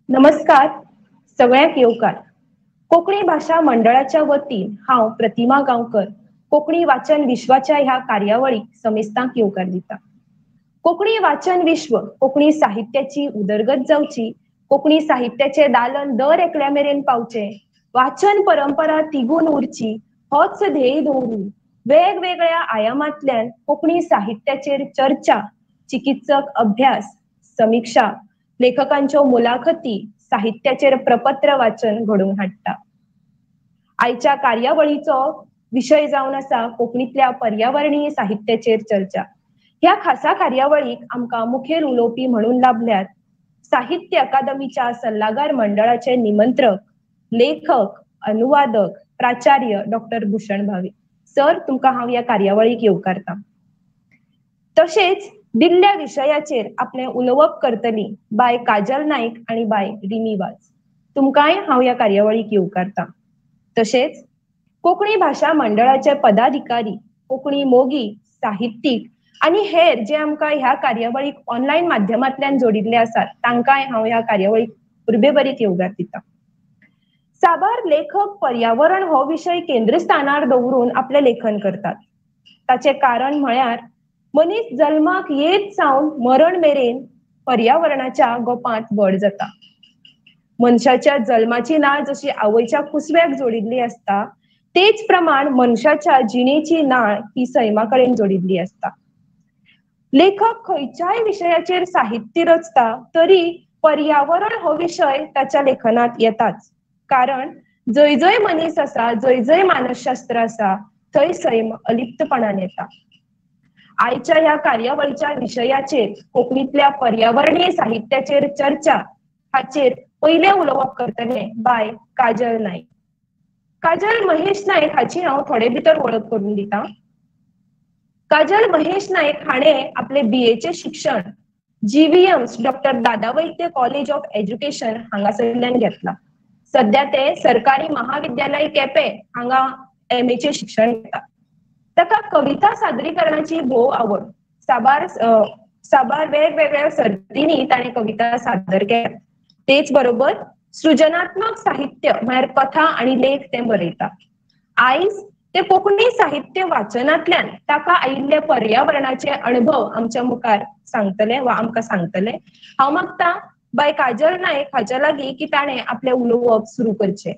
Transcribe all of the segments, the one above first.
नमस्कार सगळ्यांक येवकार. कोंकणी भाषा मंडळाच्या वतीन हांव प्रतिमा गांवकर कोंकणी वाचन विश्वाच्या ह्या कार्यावळीक समेस्तांक येवकार दिता. कोंकणी वाचन विश्व कोंकणी साहित्याची उदरगत जावची, कोंकणी साहित्याचे दालन दर एकल्या मेरेन पावचे, वाचन परंपरा तिगून उरची होच ध्येय दवरून वेगवेगळ्या आयामांतल्यान कोंकणी साहित्याचेर चर्चा, चिकित्सक अभ्यास, समीक्षा, लेखकांच्यो मुलाखती, साहित्याचेर प्रपत्र वाचन घडोवन हाडटा. आयच्या कार्यावळीचो विशय जावन आसा कोंकणीतल्या पर्यावरणीय साहित्याचेर चर्चा. ह्या खासा कार्यावळीक आमकां मुखेल उलोवपी म्हणून लाभल्यात साहित्य अकादमीच्या सल्लागार मंडळाचे निमंत्रक, लेखक, अनुवादक, प्राचार्य डॉक्टर भूषण भावे. सर, तुमकां हांव ह्या कार्यावळीक येवकारता. तशेंच दिल्ल्या विशयाचेर आपले उलोवप करतली बाय काजल नाईक आणि बाय रिमी वाज. तुमकांय हांव ह्या कार्यावळीक येवकारता. तशेंच कोंकणी भाषा मंडळाचे पदाधिकारी, कोंकणी मोगी, साहित्यीक आणि हेर जे आमकां ह्या कार्यावळीक ऑनलायन माध्यमांतल्यान जोडिल्ले आसात तांकांय हांव ह्या कार्यावळीक उर्बेभरीत येवकार दिता. साबार लेखक पर्यावरण हो विशय केंद्रस्थानार दवरून आपले लेखन करतात. ताचे कारण म्हळ्यार मनीस जल्माक येत सावन मरण मेरेन पर्यावरणाच्या गोपांत व्हड जाता. मनशाच्या जल्माची नाळ जशी आवयच्या कुसव्याक जोडिल्ली असता, तेच प्रमाण मनशाच्या जिणेची नाळ ही सैमा कडेन जोडिल्ली असता. लेखक खंयच्याय विशयाचेर साहित्य रचता तरी पर्यावरण हो विशय ताच्या लेखनात येताच. कारण जय जय मनीस आसा, जय जय मानसशास्त्र आसा, थंय सैम अलिप्तपणान येता. आयच्या ह्या कार्यावळीच्या विशयाचेर कोंकणीतल्या पर्यावरणीय साहित्याचेर चर्चा हाचेर पहिले उलोवप करतले बाय काजल नाईक. काजल महेश नाईक हाची हांव थोडे भितर वळख करून दिता. काजल महेश नाईक हाणें आपले BA शिक्षण GVM doctor Dada Vaidya college of education हांगासरल्यान घेतला. सध्या ते सरकारी महाविद्यालय केपें हांगा MA शिक्षण घेता. ताका कविता सादरीकरणाची भोव आवड. साबार वेगवेगळ्या सर्तींनी ताणें कविता सादर केल्या. तेच बरोबर सृजनात्मक साहित्य म्हळ्यार कथा आणि लेख ते बरयता. आयज ते कोंकणी साहित्य वाचनांतल्यान ताका आयिल्ले पर्यावरणाचे अनुभव आमच्या मुखार सांगतले वा आमकां सांगतले. हांव मागता बाय काजल नाईक हाच्या लागीं की ताणें आपलें उलोवप सुरू करचें.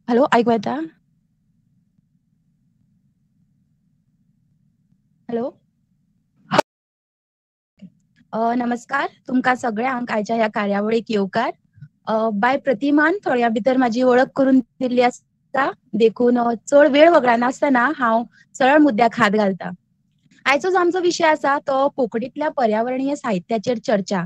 हॅलो, ऐकू येता? हॅलो, नमस्कार तुमकां सगळ्यांक आयच्या ह्या कार्यावळीक येवकार. बाय प्रतिमान थोड्या भितर म्हाजी वळख करून दिल्ली आसा, देखून चड वेळ वगडानासतना हांव सरळ मुद्द्याक हात घालता. आयचो जो आमचो विशय आसा तो कोंकणीतल्या पर्यावरणीय साहित्याचेर चर्चा.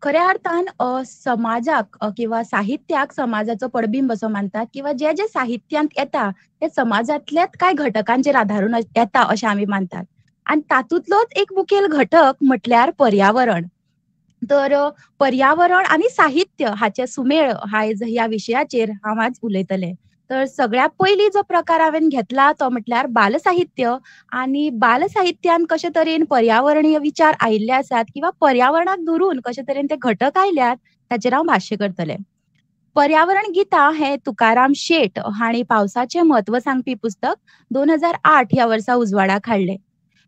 खऱ्या अर्थान समाजाक किंवा साहित्याक समाजाचो पडबिंब असो मानतात किंवा जे जे साहित्यांत येता ते समाजांतल्याच कांय घटकांचेर आधारून येता अशें आमी मानतात. आणि तातूंतलोच एक मुखेल घटक म्हटल्यार पर्यावरण. तर पर्यावरण आणि साहित्य हाचे सुमेळ ह्या विशयाचेर हांव आज उलयतलें. तर सगळ्यात पयलीं जो प्रकार हांवें घेतला तो म्हटल्यार बालसाहित्य. आणि बालसाहित्यान कशे तरेन पर्यावरणीय विचार आयिल्ले आसात किंवा पर्यावरणाक धरून कशे तरेन ते घटक आयल्यात ताचेर हांव भाश्य करतलें. पर्यावरण गीता हे तुकाराम शेट हांणी पावसाचे म्हत्व सांगपी पुस्तक 2008 ह्या वर्सा उजवाडाक हाडलें.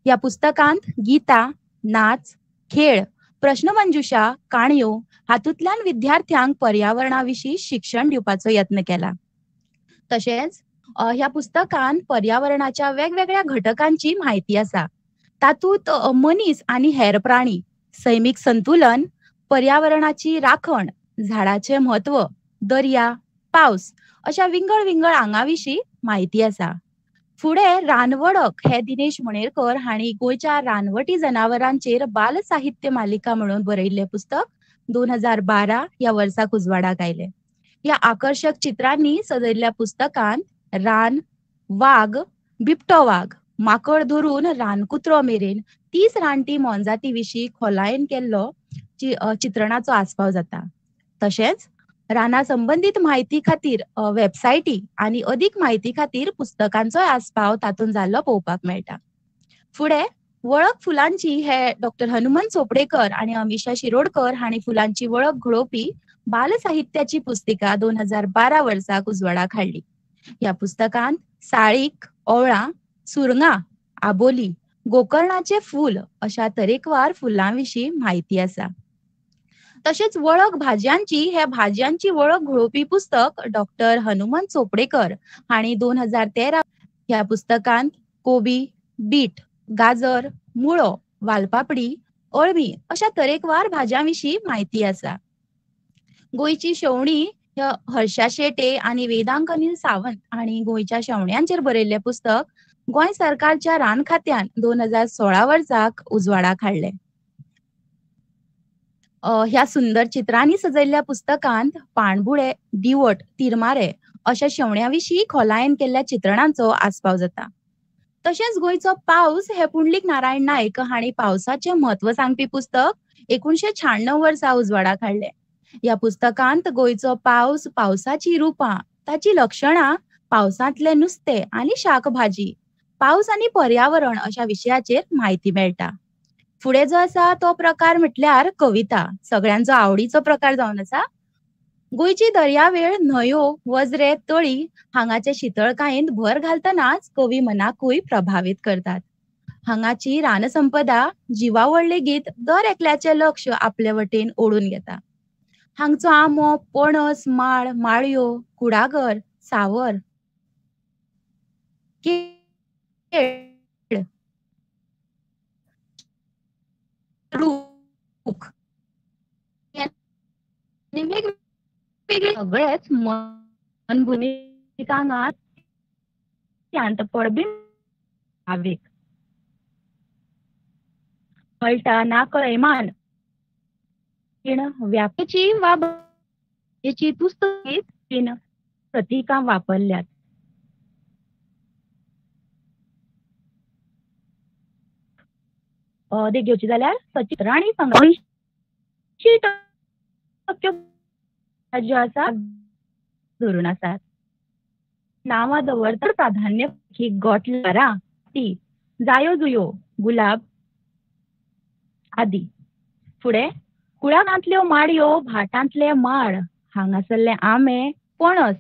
ह्या पुस्तकांत गीता, नाच, खेळ, प्रश्नमंजुषा, काणयो हातूंतल्यान विद्यार्थ्यांक पर्यावरणाविशीं शिक्षण दिवपाचो यत्न केला. तशेंच ह्या पुस्तकान पर्यावरणाच्या वेगवेगळ्या घटकांची म्हायती आसा. तातूंत मनीस आनी हेर प्राणी, सैमीक संतुलन, पर्यावरणाची राखण, झाडाचे म्हत्व, दर्या, पावस अशा विंगड विंगड आंगां विशीं म्हायती आसा. फुडें रानवडक हे दिनेश मणेरकर हांणी गोंयच्या रानवटी जनावरांचेर बाल साहित्य मालिका म्हणून बरयल्लें पुस्तक 2012 ह्या वर्साक उजवाडाक आयलें. ह्या आकर्षक चित्रांनी सजयल्ल्या पुस्तकांत रान, वाग, बिबटो वाग, माकड धरून रानकुत्रो मेरेन 30 रानटी मोनजाती विशीं खोलायेन केल्लो चित्रणाचो आस्पाव जाता. तशेंच राना संबंधित माहिती खातीर वेबसायटी आनी अदीक माहिती खातीर पुस्तकांचोय आस्पाव तातूंत जाल्लो पळोवपाक मेळटा. फुडें वळख फुलांची हे डॉक्टर हनुमंत चोपडेकर आणि अमिशा शिरोडकर हांणी फुलांची वळख घडोवपी बाल साहित्याची पुस्तिका 2012 वर्साक उजवाडाक हाडली. ह्या पुस्तकांत साळीक, ओवळां, सुरंगां, आबोली, गोकर्णाचे फूल अशा तरेकवार फुलां विशीं माहिती आसा. तशेंच वळख भाज्यांची हे भाज्यांची वळख घडोवपी पुस्तक डॉक्टर हनुमंत चोपडेकर हांणी 2013 ह्या पुस्तकांत कोबी, बीट, गाजर, मुळो, वालपापडी, अळमी अशा तरेकवार भाज्यां विशीं माहिती आसा. गोंयची शेवणी हर्षा शेटे आणि वेदांक अनिल सावंत हांणी गोंयच्या शेवण्यांचेर बरयल्लें पुस्तक गोंय सरकारच्या रान खात्यान 2016 वर्साक उजवाडाक हाडलें. ह्या सुंदर चित्रांनी सजयल्ल्या पुस्तकांत पाणबुडे, दिवट, तिरमारे अशा शेवण्यां विशीं खोलायेन केल्ल्या चित्रणांचो आस्पाव जाता. तशेंच गोंयचो पावस हे पुंडलीक नारायण नायक हांणी पावसाचें म्हत्व सांगपी पुस्तक 1996 वर्सा उजवाडाक हाडलें. ह्या पुस्तकांत गोंयचो पावस, पावसाची रुपां, ताची लक्षणां, पावसांतलें नुस्तें आनी शाकभाजी, पावस आनी पर्यावरण अशा विशयाचेर माहिती मेळटा. फुडें जो आसा तो प्रकार म्हटल्यार कविता, सगळ्यांचो आवडीचो प्रकार जावन आसा. गोंयची दर्यावेळ, न्हंयो, वजरे, तळी हांगाचे शितळकायेंत भर घालतनाच कवी मनाकूय प्रभावीत करतात. हांगाची रानसंपदा, जिवावळ लेगीत दर एकल्याचें लक्ष आपले वटेन ओडून घेता. हांगचो आंबो, पणस, माड, माळयो, कुडागर, सावर, केळ, रूख आनी वेगवेगळे सगळेच मनभुनीकांगात शांतपड बीन आवेग मळटा ना कळयमान व्यापेची वा याची तुस्तकीत प्रतीकां वापरल्यात. देख घेवची जाल्यार सचित्र आनी संघर्ष ज्यो आसा धरून आसात. नांवां दवरता प्राधान्य ही गोठलारां, ती जायो जुयो, गुलाब आदी. फुडें कुळागांतल्यो माडयो, भाटांतले माड, हांगासरले आंबे, पणस,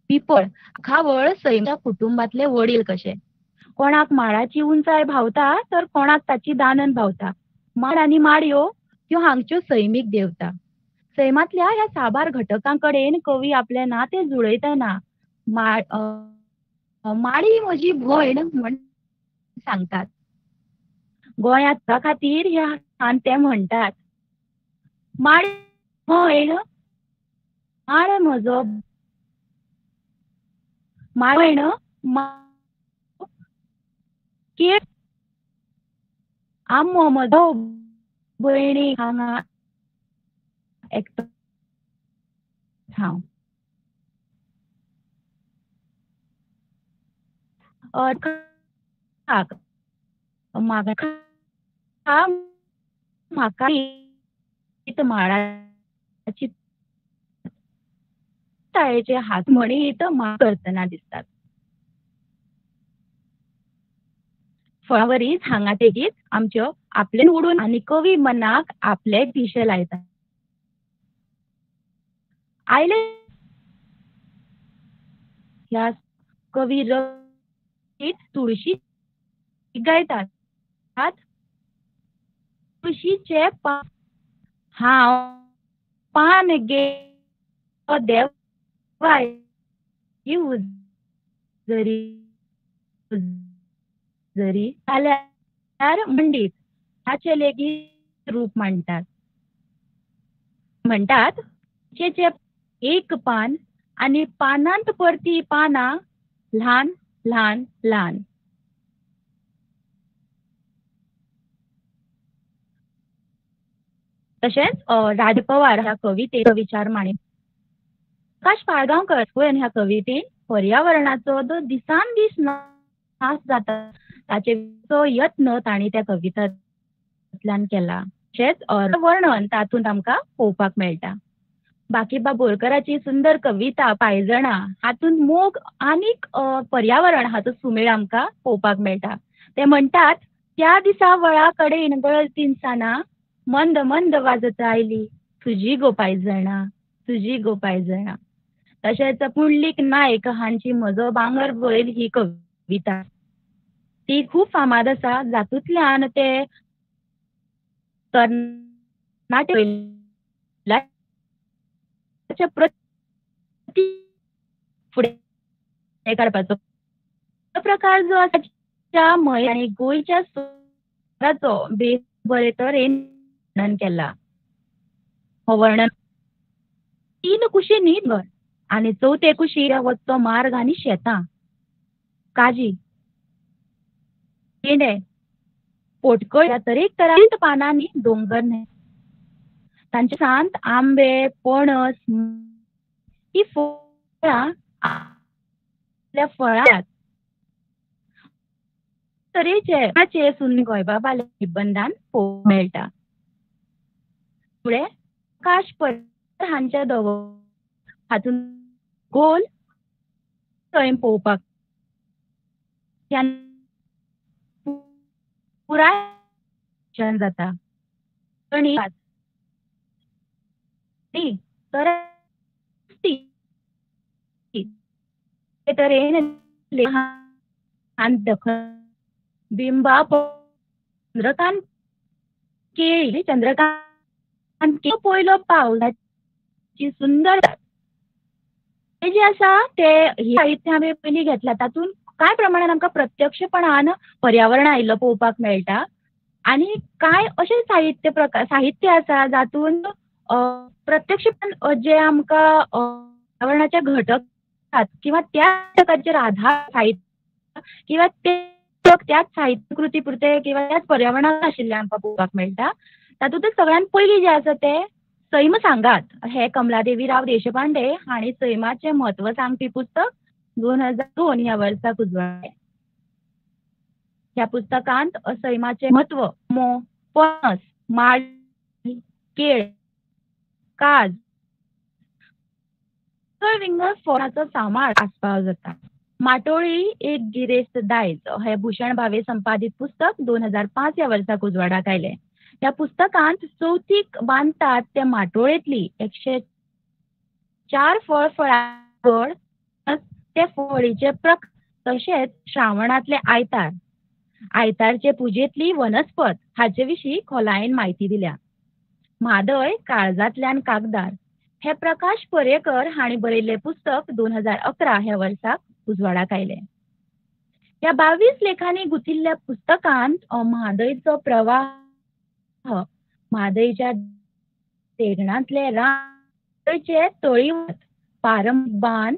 पिपळ, खावळ सैमाच्या कुटुंबातले वडील कशे. कोणाक माडाची उंचाय भावता तर कोणाक ताची दानन भावता. माड आनी माडयो ह्यो हांगच्यो सैमीक देवता. सैमातल्या ह्या साबार घटकांकडेन कवी आपले नाते जुळयतना माडी म्हजी भयण म्हण सांगतात. गोंयांत खातीर ह्या ते म्हणटात माड भयण, माड म्हजो भयण, केळ आंबो म्हजो भयणी हांगा एकतो हांव. म्हाका माडाची ताळेचे हात म्हणीत करतना दिसतात. फळावरीच हांगा तेगीत आमच्यो आपले उडून आनी कवी मनाक आपले दिशे लायतात. आयले ह्या कवी तुळशी गायतात. तुळशीचे हांव पान गे देवाय जरी जरी जाल्यार मंडीत हाचे लेगीत रूप मांडटात. म्हणटात एक पान आनी पानांत परती पानां ल्हान ल्हान ल्हान. तशेंच राज पवार ह्या कवितेचो विचार मांडिल्लो. प्रकाश पाळगांवकर ह्या कवितेन पर्यावरणाचो जो दिसान दीस नाश जाता ताचे यत्न ताणी त्या कवितांतल्यान केला. तशेंच वर्णन तातूंत आमकां पळोवपाक मेळटा. बाकीबा बोरकराची सुंदर कविता पायजणां हातूंत मोग आनीक पर्यावरण हाचो सुमेळ आमकां पळोवपाक मेळटा. ते म्हणटात, त्या दिसा वळा कडेन गळत तिनसाना, मंद मंद वाजत आयली तुजी गो पायजणां, तुजी गो पायजणां. तशेंच पुंडलीक नायक हांची म्हजो भांगर बैल ही कविता ती खूब फामाद आसा. जातूंतल्यान ते तरणाटे प्रती फुडें काडपाचो प्रकार जो आसा त्या मय आनी गोंयच्या स्वराचो बेस बरे तरेन वर्णन केला. हो वर्णन 3 कुशी न्ही घर आनी 4थ्या कुशीर वचचो मार्ग आनी शेतां, काजी, पेंडे, पोटकळ ह्या तरेक तरांत पानांनी दोंगर न्हय. तांचे सांत आंबे, पणस ही फळां आपल्या फळांत तरेचे सुन्न गोंयबाबाल्या निबंधान पळोवंक मेळटा. फुडें प्रकाश पर्येकर हांच्या हातून गोल थंय पळोवपाक पुराय जाता. आनी तर तरेन बिंबा चंद्रकांत केळी चंद्रकांत पयलो पावलाची सुंदर ते जे आसा ते साहित्य आमी पयलीं घेतला तातूंत कांय प्रमाणान आमकां प्रत्यक्षपणान पर्यावरण आयिल्लो पळोवपाक मेळटा आनी कांय अशें साहित्य आसा जातूंत प्रत्यक्षपणान जे आमकां पर्यावरणाचे घटक आसात किंवा त्या घटकाचेर आधार साहित्य किंवा त्याच साहित्य कृती पुरते किंवा त्याच पर्यावरणान आशिल्ले आमकां पळोवपाक मेळटा. तातूंतच सगळ्यान पयलीं जे आसा ते सैम सांगात हे कमलादेवी राव देशपांडे हांणी सैमाचें म्हत्व सांगपी पुस्तक 2002 ह्या वर्साक उजवाडलें. ह्या पुस्तकांत सैमाचें म्हत्व पणस, माड, केळ, काज, विंगड फळांचो सांबाळ आसपाव जाता. माटोळी एक गिरेस्त दायज हे भूषण भावे संपादीत पुस्तक 2005 ह्या वर्साक उजवाडाक आयलें. ह्या पुस्तकांत चवथीक बांदतात त्या माटोळेंतली 104 फळां ते फळीचे तशेंच श्रावणांतले आयतारचे पुजेंतली वनस्पत हाचे विशीं खोलायेन म्हायती दिल्या. म्हादय काळजांतल्यान कागदार हे प्रकाश पर्येकर हांणी बरयल्लें पुस्तक 2011 ह्या वर्साक उजवाडाक आयलें. ह्या 22 लेखांनी गुंथिल्ल्या पुस्तकांत म्हादयचो प्रवाह, म्हादयच्या देगणांतले रानचे तळीवत, पारंबीक बान,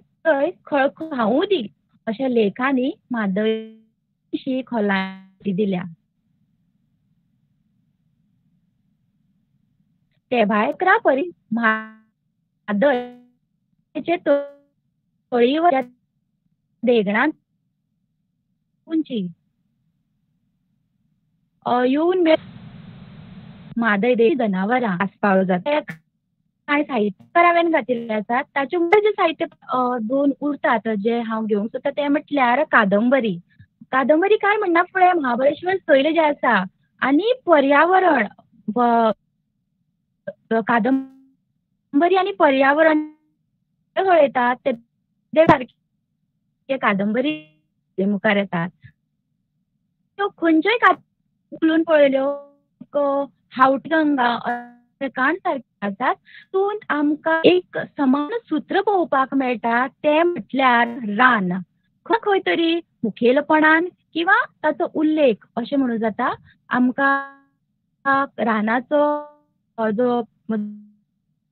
खळखळ हांवू दी अशा लेखांनी म्हादय विशीं खोलाय दिल्या. ते भायर परी म्हादयचे तळीवत देगणांत उंची येवन म्हादय देवी जनावरां आसपाव जाता. कांय साहित्यकार हांवें घातिल्ले आसात ताचे जे साहित्य दोन उरतात जे हांव घेवंक सोदता ते म्हटल्यार कादंबरी काय म्हणना फुडें महाबळेश्वर सैल जे आसा आनी पर्यावरण कादंबरी आनी पर्यावरण कळयतात ते सारके कादंबरी मुखार येतात. त्यो खंयच्योय उखलून पळयल्यो हावटी गंगा काण सारके आसात. तूं आमकां एक समान सूत्र पळोवपाक मेळटा ते म्हटल्यार रान खंय तरी मुखेलपणान किंवा ताचो उल्लेख अशें म्हणूं जाता. आमकां रानाचो जो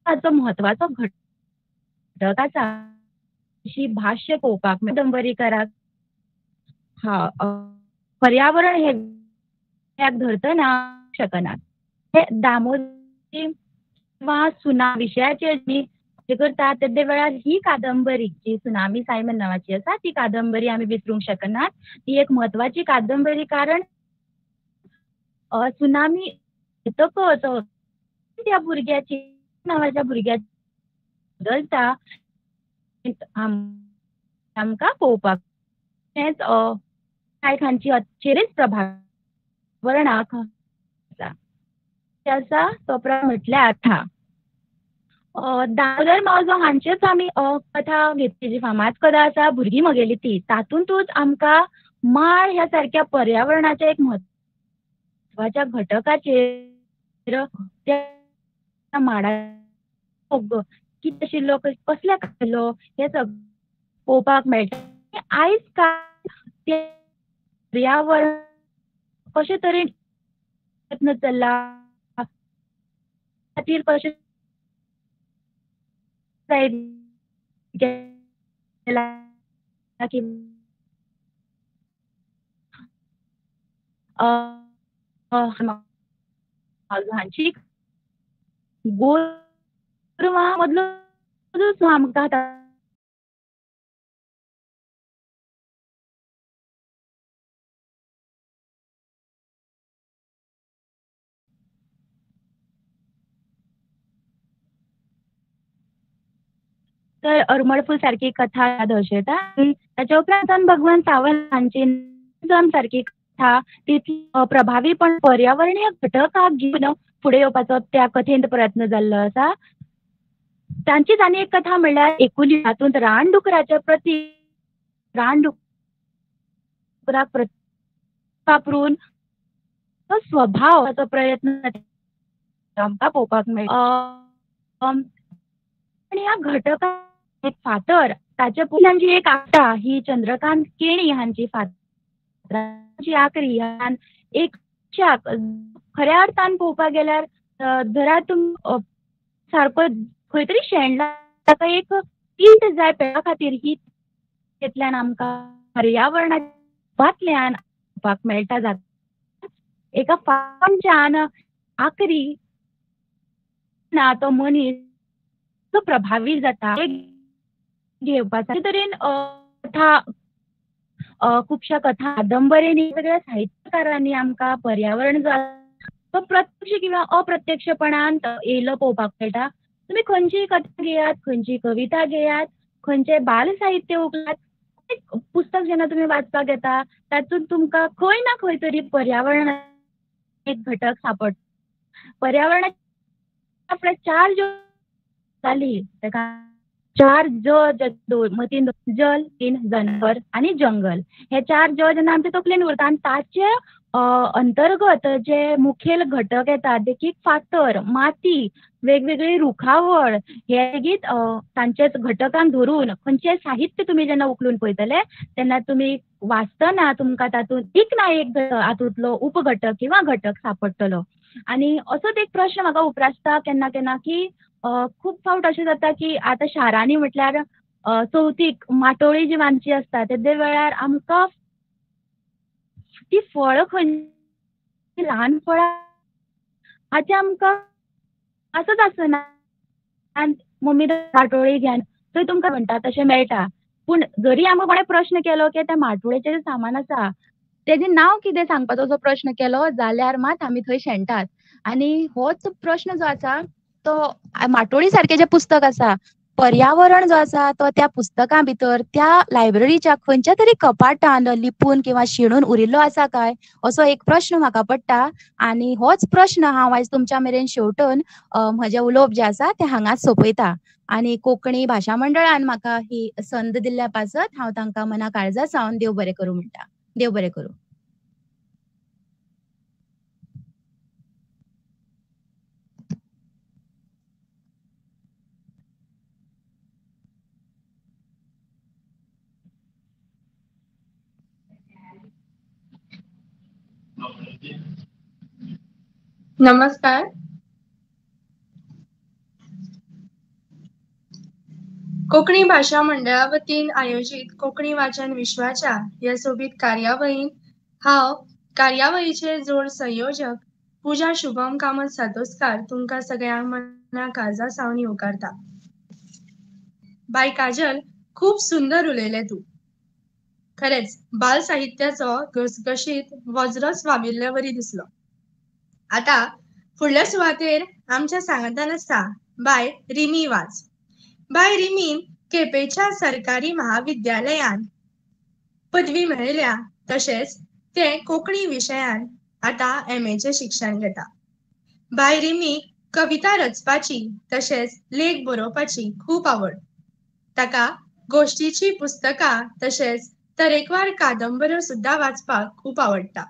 म्हत्वाचो घटक आसा अशी भाश्य पळोवपाक कादंबरीकाराक पर्यावरण हे धरतना शकनात. हे दामोदरी वा सुना विशयाचेर जे करता तेदे वेळार ही कादंबरी जी सुनामी सायमन नावाची आसा ती कादंबरी आमी विसरूंक शकनात. ती एक म्हत्वाची कादंबरी कारण सुनामी येतकच त्या भुरग्याची नावाच्या भुरग्याची बदलता आमकां पळोवपाक तेंच खानची चेरीच प्रभाव वर्णाक आसा तो म्हटल्यार था दामोदर मावजो हांचेच आमी कथा घेतली जी फामाद कथा आसा भुरगीं म्हगेली ती तातूंतूच आमकां माळ ह्या सारक्या पर्यावरणाच्या एक म्हत्वाच्या घटकाचेर त्या माडा कितें आशिल्लो कसल्या आशिल्लो हें सगळें पळोवपाक मेळटा आयज काल तें पर्यावरण कशे तरेन यत्न चल्ला खातीर कशें हांची गोरवां मदलो आमकां तर अरमळफूल सारखी कथा दर्शयता ताच्या उपरांत भगवान सावंत हांची सारखी कथा तितली प्रभावीपण पर्यावरणीय घटकाक घेवन फुडें येवपाचो त्या कथेंत प्रयत्न जाल्लो आसा. तांचीच आनी एक कथा म्हणल्यार एकुली हातूंत रानडुकराच्या प्रती रानडुकराक वापरून तो स्वभावाचो प्रयत्न आमकां पळोवपाक मेळटा. आनी ह्या घटकाक एक फातर ताच्या पुल्यान जी एक आसा ही चंद्रकांत केणी हांची फातरांची आखरी ह्यान एक खऱ्या अर्थान पळोवपाक गेल्यार जरा सारको खंय तरी शेणला ताका एक टीट जाय पेळा खातीर ही तेतल्यान आमकां पर्यावरणातल्यान पळोवपाक मेळटा जाता एका फांच्यान आखरी ना तो मनीस तो प्रभावी जाता घेवपाच्या तरेन कथा खुबश्या कथा कादंबरेनी वेगळ्या साहित्यकारांनी आमकां पर्यावरण तो प्रत्यक्ष किंवा अप्रत्यक्षपणान येयलो पळोवपाक मेळटा. तुमी खंयचीय कथा घेयात खंयची कविता घेयात खंयचें बाल साहित्य उगडात पुस्तक जेन्ना तुमी वाचपाक येता तातूंत तुमकां खंय ना खंय तरी पर्यावरण एक घटक सापडटा. पर्यावरणाचे आपले चार जाली ताका चार मतीन जल तीन जनावर आनी जंगल हे चार जेन्ना आमच्या तकलेन उरता आनी ताचे अंतर्गत जे मुखेल घटक येता देखीक फातर माती वेगवेगळी रुखावळ हे लेगीत तांचेच घटकांक धरून खंयचें साहित्य तुमी जेन्ना उखलून पळयतले तेन्ना तुमी वाचतना तुमकां तातूंत एक ना एक हातूंतलो उपघटक किंवा घटक सापडटलो. आनी असोच एक प्रश्न म्हाका उपरासता केन्ना केन्ना की खूब फावट अशें जाता की आतां शारांनी म्हटल्यार चवथीक माटोळी जी आमची आसता तेदे वेळार आमकां ती फळां खंयची ल्हान फळां हाचे आमकां आसच आसना आनी मम्मी माटोळी घेवन थंय तुमकां म्हणटा तशें मेळटा पूण जरी आमकां कोणें प्रश्न केलो की त्या माटोळेचें जें सामान आसा तेजें नांव कितें सांगपाचो जो प्रश्न केलो जाल्यार मात आमी थंय शेणटात. आनी होच प्रश्न जो आसा तो माटोळी सारकें जें पुस्तक आसा पर्यावरण जो आसा तो त्या पुस्तकां भितर त्या लायब्ररीच्या खंयच्या तरी कपाटान लिपून किंवा शिणून उरिल्लो आसा काय असो एक प्रश्न म्हाका पडटा. आनी होच प्रश्न हांव आयज तुमच्या मेरेन शेवटून म्हजें उलोवप जें आसा तें हांगाच सोंपयता. आनी कोंकणी भाशा मंडळान म्हाका ही संद दिल्ल्या पासत हांव तांकां मना काळजा सावन देव बरें करूं म्हणटा. देव बरें करूं. नमस्कार. कोंकणी भाशा मंडळा वतीन आयोजीत कोंकणी वाचन विश्वाच्या ह्या सोबीत कार्यावळीन हांव कार्यावळीचे जोड संयोजक पुजा शुभम कामत सातोस्कार तुमकां सगळ्यांक मना काळजा सावन येवकारता. बाय काजल, खूप सुंदर उलयले तू. खरेंच बाल साहित्याचो घसघशीत वज्रच वाविल्ल्या वरी दिसलो. आता फुडल्या सुवातेर आमच्या सांगातान आसा बाय रिमी वाज. बाय रिमीन केपेंच्या सरकारी महाविद्यालयान पदवी मेळयल्या, तशेंच ते कोंकणी विशयान आता MA शिक्षण घेता. बाय रिमीक कविता रचपाची तशेंच लेख बरोवपाची खूप आवड. ताका गोष्टीची पुस्तकां तशेंच तरेकवार कादंबऱ्यो सुद्दां वाचपाक खूप आवडटा.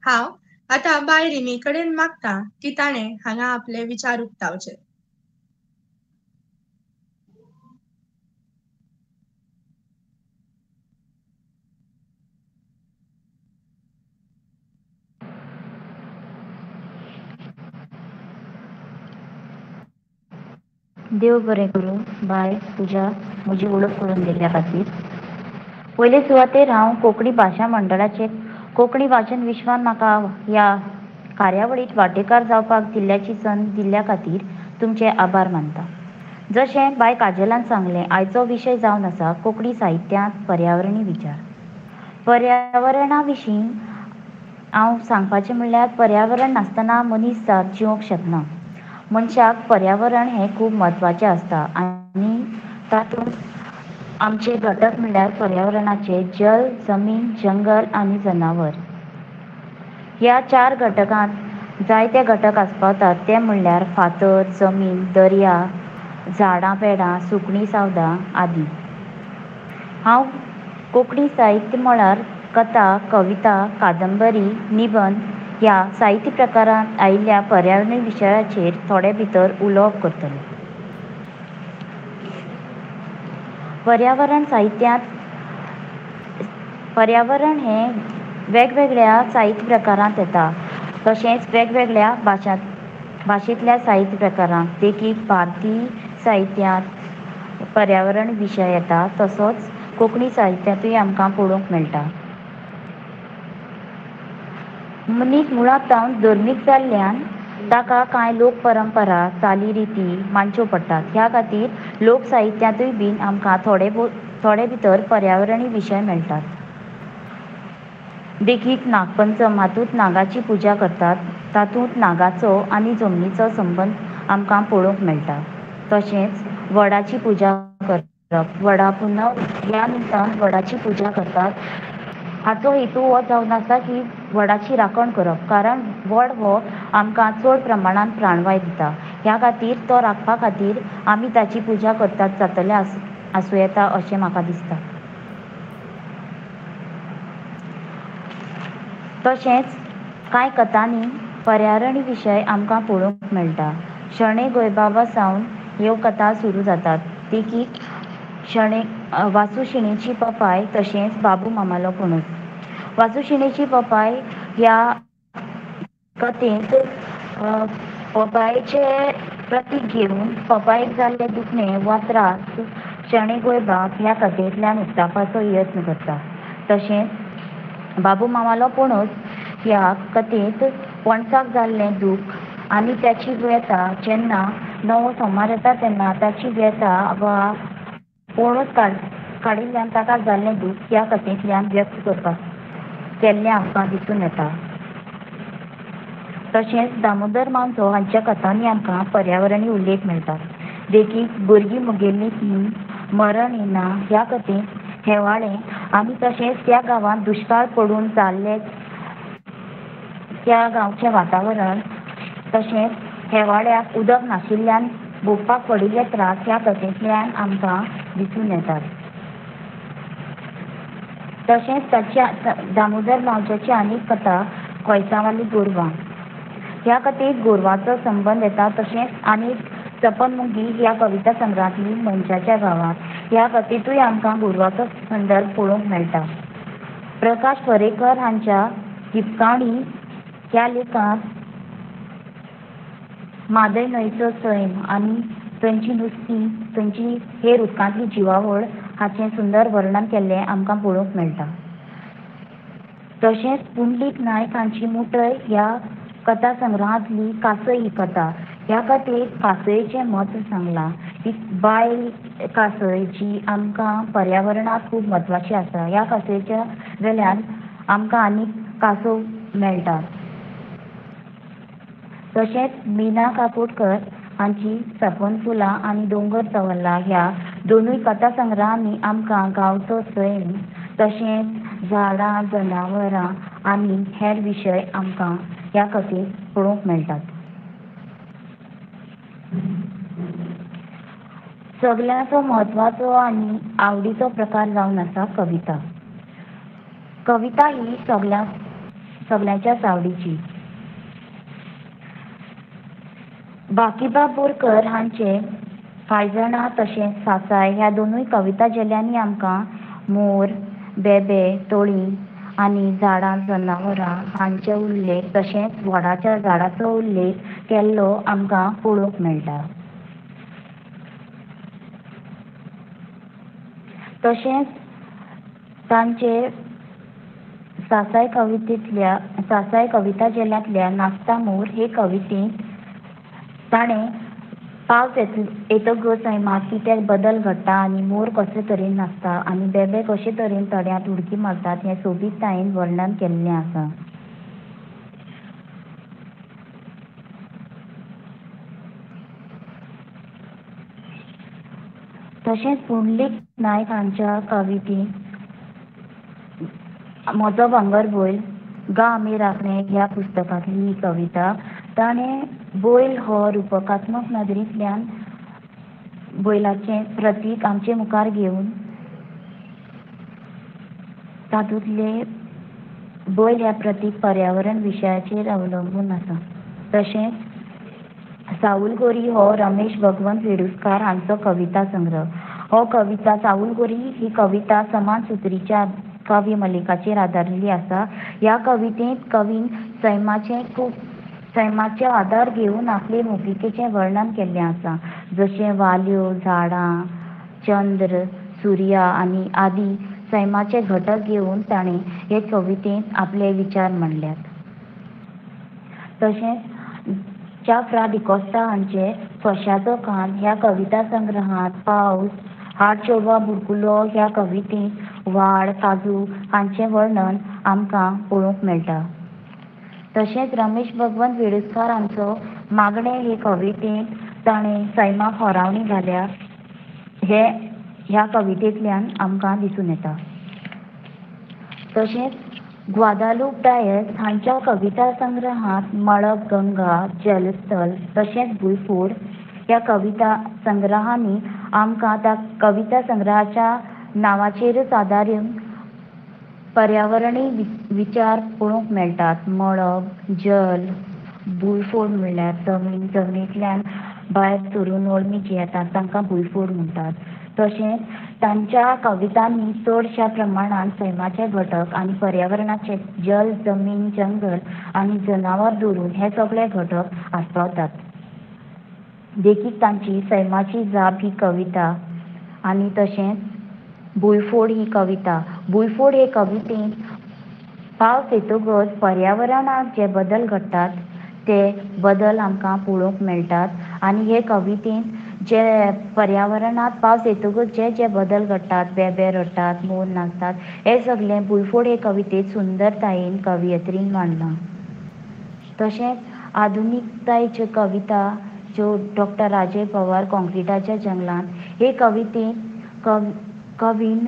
हांव आतां बाय रिमी कडेन मागतां की ताणें हांगा आपले विचार उक्तावचे. देव बरें करूं बाय तुज्या म्हजी ओळख करून दिल्या खातीर. पयले सुवातेर हांव कोंकणी भाशा मंडळाचे कोंकणी वाचन विश्वान म्हाका ह्या कार्यावळीत वांटेकार जावपाक दिल्ल्याची संद दिल्ल्या खातीर तुमचे आभार मानता. जशें बाय काजलान सांगलें, आयचो विशय जावन आसा कोंकणी साहित्यांत पर्यावरणी विचार. पर्यावरणा विशीं हांव सांगपाचें म्हणल्यार पर्यावरण नासतना मनीस जात जिवंक शकना. मनशाक पर्यावरण हें खूब म्हत्वाचें आसता आनी तातूंत आमचे घटक म्हणल्यार पर्यावरणाचे जल, जमीन, जंगल आनी जनावर. ह्या 4 घटकांत जायते घटक आस्पावतात ते म्हणल्यार फातर, जमीन, दर्या, झाडां पेडां, सुकणीं सावदां आदी. हांव कोंकणी साहित्य मळार कथा, कविता, कादंबरी, निबंध ह्या साहित्य प्रकारांत आयिल्ल्या पर्यावरणीय विशयाचेर थोडे भितर उलोवप करतलें. पर्यावरण साहित्यांत पर्यावरण हें वेगवेगळ्या साहित्य प्रकारांत येता, तशेंच वेगवेगळ्या भाशेंतल्या साहित्य प्रकारांत. देखीक भारतीय साहित्यांत पर्यावरण विशय येता, तसोच कोंकणी साहित्यांतूय आमकां पळोवंक मेळटा. मनीस मुळांतावन धर्मीक जाल्ल्यान ताका कांय लोक परंपरा, चाली-रिती मानच्यो पडटात. ह्या खातीर लोक साहित्यांतूय बीन आमकां थोडे भितर पर्यावरणीय विशय मेळटात. देखीक नागपंचम हातूंत नागाची पुजा करतात. तातूंत नागाचो आनी जमनीचो संबंद आमकां पळोवंक मेळटा. तशेंच वडाची पुजा करप, वडा पुनव ह्या निमतान वडाची पुजा करतात. हाचो हेतू हो जावन आसा की वडाची राखण करप, कारण वड हो आमकां चड प्रमाणांत प्राणवाय दिता. ह्या खातीर तो राखपा खातीर आमी ताची पुजा करतात जातलें आसूं येता अशें म्हाका दिसता. तशेंच कांय कथांनी पर्यावरणीय विशय आमकां पळोवंक मेळटा. शणै गोंयबाबा सावन ह्यो कथा सुरू जातात. देखीक वासू शिणेची पपाय तशेंच बाबू मामालो पणस. वासू शिणेची पपाय ह्या कथेंत पपायेचे प्रतीक घेवन पपायेक जाल्ले दुखणें वा त्रास शणै गोंयबाब ह्या कथेंतल्यान उक्तावपाचो यत्न करता. तशेंच बाबू मामालो पणस ह्या कथेंत पणसाक जाल्लें दूख आनी त्याची व्यथा जेन्ना नवो सोमार येता तेन्ना ताची व्यथा वा पणस काडिल्ल्यान ताका जाल्लें दूख ह्या कथेंतल्यान व्यक्त करपाक केल्लें आमकां दिसून येता. तशेंच दामोदर मावजो हांच्या कथांनी आमकां पर्यावरणीय उल्लेख मेळटात. देखीक भुरगीं मुगेल्लीं तीं मरण येना ह्या कथेंत हेवाळें आनी तशेंच त्या गांवांत दुश्काळ पडून जाल्ले त्या गांवचें वातावरण तशेंच हेवाळ्याक उदक नाशिल्ल्यान भोगपाक पडिल्ले त्रास ह्या कथेंतल्यान आमकां दिसून येतात. तशेंच ताच्या दामोदर मावजोची आनी कथा कोयसावली गोरवां. ह्या कथेक गोरवांचो संबंद येता. तशेंच आनीक सपन मुगी ह्या कविता संग्रहांतली मनशाच्या गांवांत ह्या कथेंतूय आमकां गोरवांचो संदर्भ पळोवंक मेळटा. प्रकाश पर्रेकर हांच्या हिपकावणी ह्या लेखांत म्हादय न्हंयचो सैम आनी थंयची नुस्तीं, थंयची हेर उदकांतली जिवावळ हाचें सुंदर वर्णन केल्लें आमकां पळोवंक मेळटा. तशेंच पुंडलीक नायक हांची मुटय ह्या कथा संग्रहांतली कासय ही कथा. ह्या कथेक कासयेचें म्हत्व सांगलां. ही बायल कासय जी आमकां पर्यावरणाक खूब म्हत्वाची आसा. ह्या कासयच्या वेल्यान आमकां आनीक कासव मेळटा. तशेंच मीना काकोडकर हांची सपन फुलां आनी दोंगर चंवल्ला ह्या दोनूय कथा संग्रहांनी आमकां गांवचो सैम तशेंच झाडां जनावरां आनी हेर विशय आमकां ह्या कथेंत पळोवंक मेळटात. सगळ्यांचो म्हत्वाचो आनी आवडीचो प्रकार जावन आसा कविता. कविता ही सगळ्यांच्याच आवडीची. बाकीबाब बोरकर हांचे फायजणां तशेंच सासाय ह्या दोनूय कविता जेल्यांनी आमकां मोर, बेबे, तळी आनी झाडां जनावरां हांचे उल्लेख तशेंच वडाच्या झाडाचो उल्लेख केल्लो आमकां पळोवंक मेळटा. तशेंच तांचे सासाय कविता नाचता मोर हे कवितेंत ताणें पावस येतकच सैमाक कितें बदल घडटा आनी मोर कशे तरेन नाचता आनी बेबे कशे तरेन तड्यांत उडकी मारतात हें सोबीतकायेन वर्णन केल्लें आसा. तशेंच पुंडलीक नायक हांच्या कवितेंत म्हजो भांगर बैल गा आमी राखणे ह्या पुस्तकांतली ही कविता. ताणें बैल हो रुपकात्मक नदरेंतल्यान बैलाचें प्रतीक आमचे मुखार घेवन तातूंतले बैल ह्या प्रतीक पर्यावरण विशयाचेर अवलंबून आसा. तशेंच साऊल गोरी हो रमेश भगवंत वेडुस्कार हांचो कविता संग्रह. हो कविता साऊल गोरी ही कविता समान सुत्रीच्या काव्य मलिकाचेर आदारिल्ली आसा. ह्या कवितेंत कवीन सैमाचे आदार घेवन आपले मोगिकेचें वर्णन केल्लें आसा. जशें वाल्यो, झाडां, चंद्र, सुर्या आनी आदी सैमाचे घटक घेवन ताणें हे कवितेंत आपले विचार मांडल्यात. तशेंच च्या फ्रा डिकॉस्टा हांचे सोंश्याचो खांद ह्या कविता संग्रहांत पावस, हाड चोवा बुडकुलो ह्या कवितेंत व्हाळ, काजू हांचें वर्णन आमकां पळोवंक मेळटा. तशेंच रमेश भगवंत वेडुस्कार हांचो मागणे हे कवितेंत ताणें सैमाक होरावणी घाल्या हें ह्या कवितेंतल्यान आमकां दिसून येता. तशेंच ग्वादालूप डायस हांच्या कविता संग्रहांत मळब गंगा, जलस्थल तशेंच भुंयफोड ह्या कविता संग्रहांनी आमकां त्या कविता संग्रहाच्या नांवाचेरच आदारून पर्यावरणीय विचार पळोवंक मेळटात. मळब, जल, भुंयफोड म्हणल्यार जमीन, जमनींतल्यान भायर सरून अळमी जी येतात तांकां भुंयफोड म्हणटात. तशेंच तांच्या कवितांनी चडशा प्रमाणांत सैमाचे घटक आनी पर्यावरणाचे जल, जमीन, जंगल आनी जनावर धरून हे सगळे घटक आस्पावतात. देखीक तांची सैमाची जाप ही कविता आनी तशेंच भुंयफोड ही कविता. भुंयफोड हे कवितेंत पावस येतकच पर्यावरणाक जे बदल घडटात ते बदल आमकां पळोवंक मेळटात आनी हे कवितेंत जे पर्यावरणांत पावस येतकच जे बदल घडटात, बेबे रडटात, मोर नाचतात हे सगळें भुंयफोड हे कवितेंत सुंदरतायेन कवयित्रीन मांडलां. तशेंच आधुनिकतायेच्यो कविता ज्यो डॉक्टर राजय पवार कॉंक्रिटाच्या जंगलांत हे कवितेंत कवीन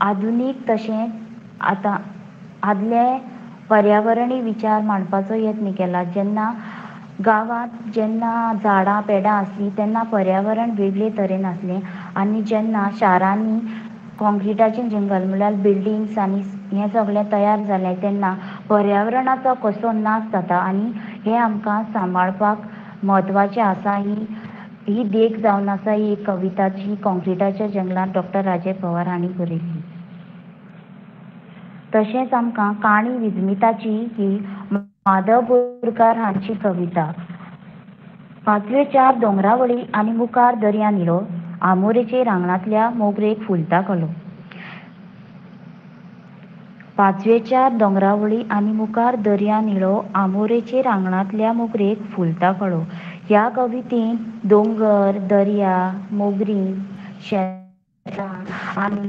आधुनीक तशेंच आतां आदले पर्यावरणीय विचार मांडपाचो यत्न केला. जेन्ना गांवांत जेन्ना झाडां पेडां आसलीं तेन्ना पर्यावरण वेगळे तरेन आसलें आनी जेन्ना शारांनी कॉंक्रिटाचें जंगल म्हळ्यार बिल्डिंग्स आनी हें सगळें तयार जालें तेन्ना पर्यावरणाचो कसो नाश जाता आनी हें आमकां सांबाळपाक म्हत्वाचें आसा. ही देख जावन आसा ही एक कविता जी कॉंक्रिटाच्या जंगलांत डॉक्टर राजय पवार हांणी बरयल्ली. तशेंच आमकां काणी विजमिताची ही माधव बोरकार हांची कविता. 5वे 4 दोंगरावळी आनी मुखार दर्या निळो, आमोरेचे रांगणांतल्या मोगरेक फुलता कळो. 5वे 4 दोंगरावळी आनी मुखार दर्या निळो, आमोरेचे रांगणांतल्या मोगरेक फुलता कळो. ह्या कवितेंत दोंगर, दर्या, मोगरी, शेतां आनी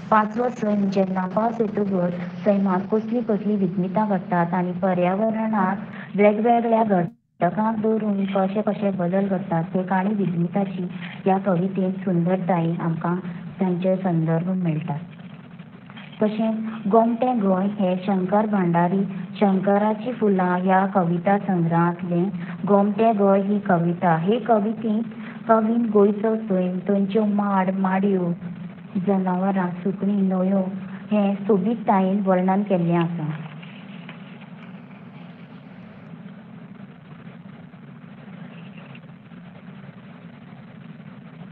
पाचवो सैम जेन्ना पावस येतकच सैमात कसली कसली विस्मितां घडटात आनी पर्यावरणात वेगवेगळ्या घटकांक धरून कशे कशे बदल घडटात हे काणी विस्मिताची ह्या कवितेंत सुंदरतायेन आमकां तांचे संदर्भ मेळटात. तशेंच गोमटें गोंय हे शंकर भांडारी शंकराची फुलां ह्या कविता संग्रहांतलें गोमटें गोंय ही कविता. हे कवितेंत कवीन गोंयचो सैम, थंयच्यो माड, माडयो, जनावरां, सुकणीं, न्हंयो हें सोबीततायेन वर्णन केल्लें आसा.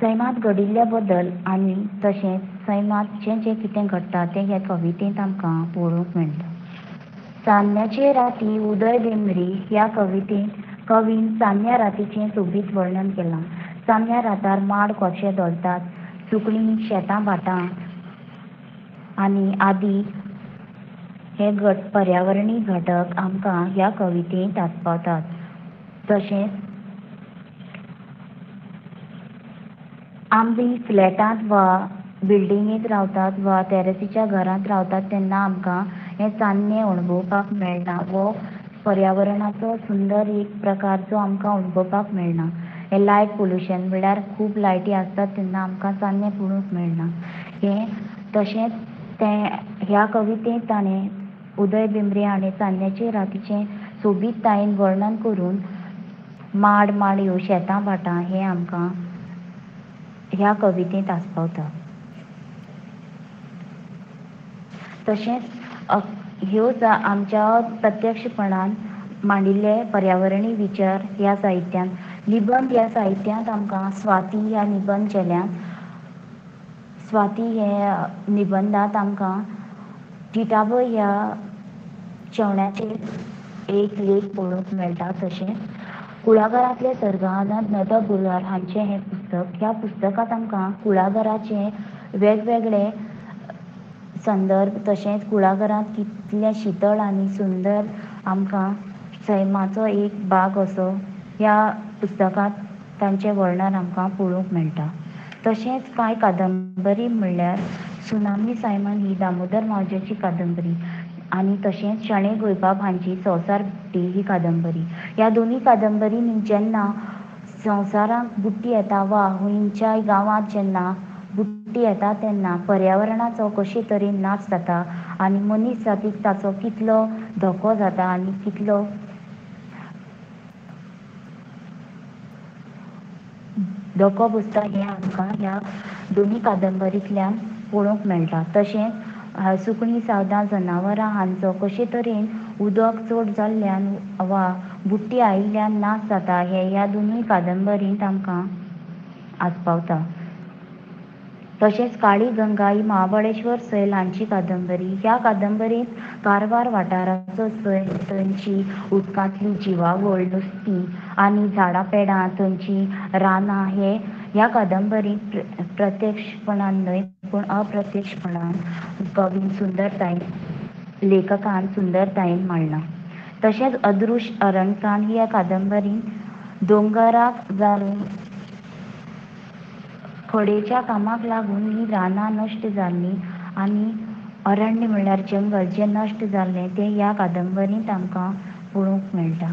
सैमात घडिल्ले बदल आनी तशेंच सैमात जें जें कितें घडटा तें ह्या कवितेंत आमकां पळोवंक मेळटा. चान्न्याचे राती उदय भेंब्री ह्या कवितेंत कवीन चान्न्या रातीचें सोबीत वर्णन केलां. चान्न्या रातार माड कशे दोलतात, सुकणीं शेतां भाटां आनी आदी हे पर्यावरणीय घटक आमकां ह्या कवितेंत आस्पावतात. तशेंच आमी फ्लॅटांत वा बिल्डिंगेंत रावतात वा टॅरसीच्या घरांत रावतात तेन्ना आमकां हें चान्नें अणभवपाक मेळना वो पर्यावरणाचो सुंदर एक प्रकार जो आमकां अणभवपाक मेळना. हें लायट पोल्युशन म्हळ्यार खूब लायटी आसतात तेन्ना आमकां चान्नें पळोवंक मेळना. हें तशेंच तें ह्या कवितेंत ताणें उदय भेंब्रे हाणें चान्न्याचे रातीचें सोबीततायेन वर्णन करून माड, माडयो, शेतां भाटां हें आमकां ह्या कवितेंत आस्पावता. तशेंच ह्यो आमच्या प्रत्यक्षपणान मांडिल्ले पर्यावरणीय विचार ह्या साहित्यांत निबंध ह्या साहित्यांत आमकां स्वाती ह्या निबंध केल्यांत स्वाती हे निबंधांत आमकां टिटाबय ह्या शेवण्याचेर एक लेख पळोवंक मेळटा. तशेंच कुळागरांतले सर्गआनंद नंदकुमार हांचें हें पुस्तक. ह्या पुस्तकांत आमकां कुळागराचे वेगवेगळे संदर्भ तशेंच कुळागरांत कितलें शितळ आनी सुंदर आमकां सैमाचो एक भाग असो ह्या पुस्तकांत तांचें वर्णन आमकां पळोवंक मेळटा. तशेंच कांय कादंबरी म्हणल्यार सुनामी सायमन ही दामोदर मावज्याची कादंबरी आनी तशेंच शणै गोंयबाब हांची संवसार बुट्टी ही कादंबरी. ह्या दोनी कादंबरींनी जेन्ना संवसारांत बुट्टी येता वा खंयच्याय गांवांत जेन्ना बुट्टी येता तेन्ना पर्यावरणाचो कशे तरेन नाश जाता आनी मनीस जातीक ताचो कितलो धोको जाता आनी कितलो धोको बसता हें आमकां ह्या दोनी कादंबरींतल्यान पळोवंक मेळटा. तशेंच सुकणीं, सावदां, जनावरां हांचो कशे तरेन उदक चड जाल्ल्यान वा बुट्टी आयिल्ल्यान नाश जाता हें ह्या दोनूय कादंबरींत आमकां आस्पावता. तशेंच काळी गंगा ही महाबळेश्वर सैल हांची कादंबरी. ह्या कादंबरींत कारवार वाठाराचो सैल, थंयची उदकांतली जिवावळ, नुस्तीं आनी झाडां पेडां, थंयची रानां हे ह्या कादंबरींत प्रत्यक्षपणान न्हय पूण अप्रत्यक्षपणान कवीन सुंदरतायेन लेखकान सुंदरतायेन मांडलां. तशेंच अदृश्य अरण्यकांड ह्या कादंबरींत दोंगराक जावन खडेच्या कामाक लागून ही रानां नश्ट जाल्लीं आनी अरण्य म्हणल्यार जंगल जें नश्ट जाल्लें तें ह्या कादंबरींत आमकां पळोवंक मेळटा.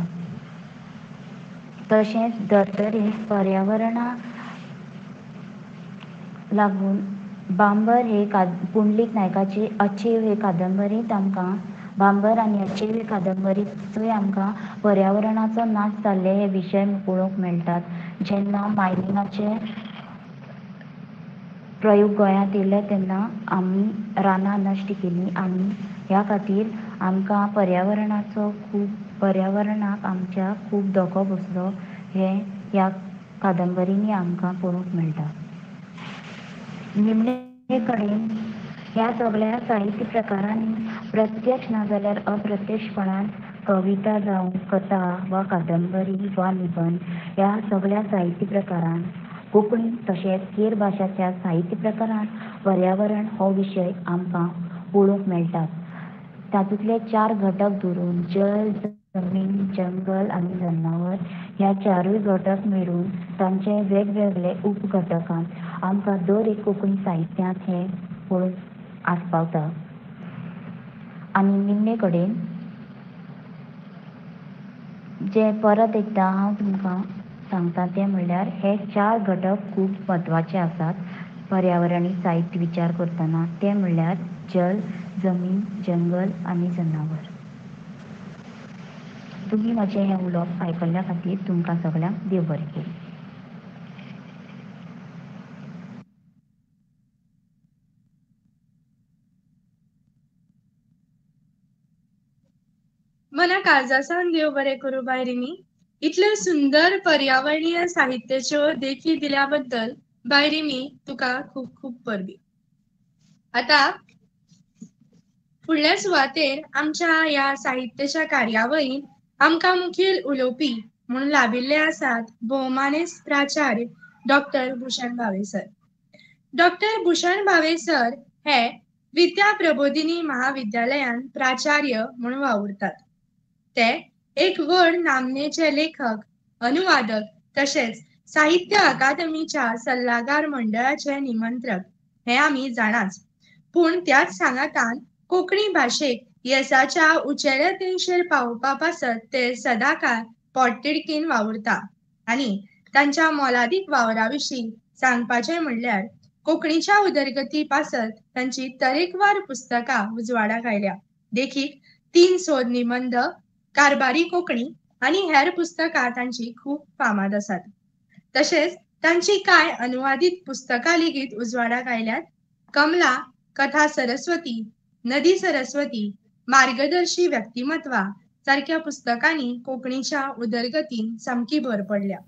तशेंच धर्तरेक पर्यावरणाक लागून बांबर हे पुंडलीक नायकाची अच्छेव हे कादंबरींत आमकां बांबर आनी अच्छेव हे कादंबरींतूय आमकां पर्यावरणाचो नाश जाल्ले हे विशय पळोवंक मेळटात. जेन्ना मायनिंगाचे प्रयोग गोंयांत येयले तेन्ना आमी रानां नश्ट केलीं आनी ह्या खातीर आमकां पर्यावरणाक आमच्या खूब धोको बसलो हें ह्या कादंबरींनी आमकां पळोवंक मेळटा. निमणे कडेन ह्या सगळ्या साहित्य प्रकारांनी प्रत्यक्ष नाजाल्यार अप्रत्यक्षपणान कविता जावं कथा वा कादंबरी वा निबंध ह्या सगळ्या साहित्य प्रकारान कोंकणी तशेंच हेर भाशाच्या साहित्य प्रकारांत पर्यावरण हो विशय आमकां पळोवंक मेळटात. तातूंतले 4 घटक धरून जल, जमीन, जंगल आनी जनावर ह्या चारूय घटक मिळून तांचे वेगवेगळे उपघटकान आमकां दर एक कोंकणी साहित्यांत हे पळोवन आस्पावता. आनी निमणे कडेन जे परत एकदां हांव तुमकां सांगता तें म्हणल्यार हे 4 घटक खूब म्हत्वाचे आसात पर्यावरणीय साहित्य विचार करतना. ते म्हणल्यार जल, जमीन, जंगल आनी जनावर. तुम्ही म्हजें हें उलोवप आयकल्ल्या खातीर तुमकां सगळ्यांक देव बरें करूं. मना काळजासान देव बरें करूं बाय रिमी. इतल्यो सुंदर पर्यावरणीय साहित्याच्यो देखी दिल्या बद्दल बाय रिमी तुका खूब खूब परबी. आता फुडल्या सुवातेर आमच्या ह्या साहित्याच्या कार्यावळीन आमकां मुखेल उलोवपी म्हणून लाभिल्ले आसात भोवमानेस्त प्राचार्य doctor Bhushan Bhave sir. Doctor Bhushan Bhave sir हे विद्या प्रबोधिनी महाविद्यालयान प्राचार्य म्हणून वावुरतात. ते एक व्हड नामनेचे लेखक, अनुवादक तशेंच साहित्य अकादमीच्या सल्लागार मंडळाचे निमंत्रक हे आमी जाणाच. पूण त्याच सांगातान कोंकणी भाशेक येसाच्या उंचेल्या तेंगशेर पावोवपा पासत ते सदांकाळ पोटतिडकीन वावुरता. आनी तांच्या मोलादीक वावरा-विशीं सांगपाचें म्हणल्यार कोंकणीच्या उदरगती पासत तांची तरेकवार पुस्तकां उजवाडाक आयल्या. देखीक 3 सोद निबंध, कारबारी कोंकणी आनी हेर पुस्तकां तांची खूब फामाद आसात. तशेंच तांची कांय अनुवादीत पुस्तकां लेगीत उजवाडाक आयल्यात. कमला, कथा सरस्वती, नदी सरस्वती, मार्गदर्शी व्यक्तिमत्वा सारख्या पुस्तकांनी कोंकणीच्या उदरगतीन सामकी भर पडल्या.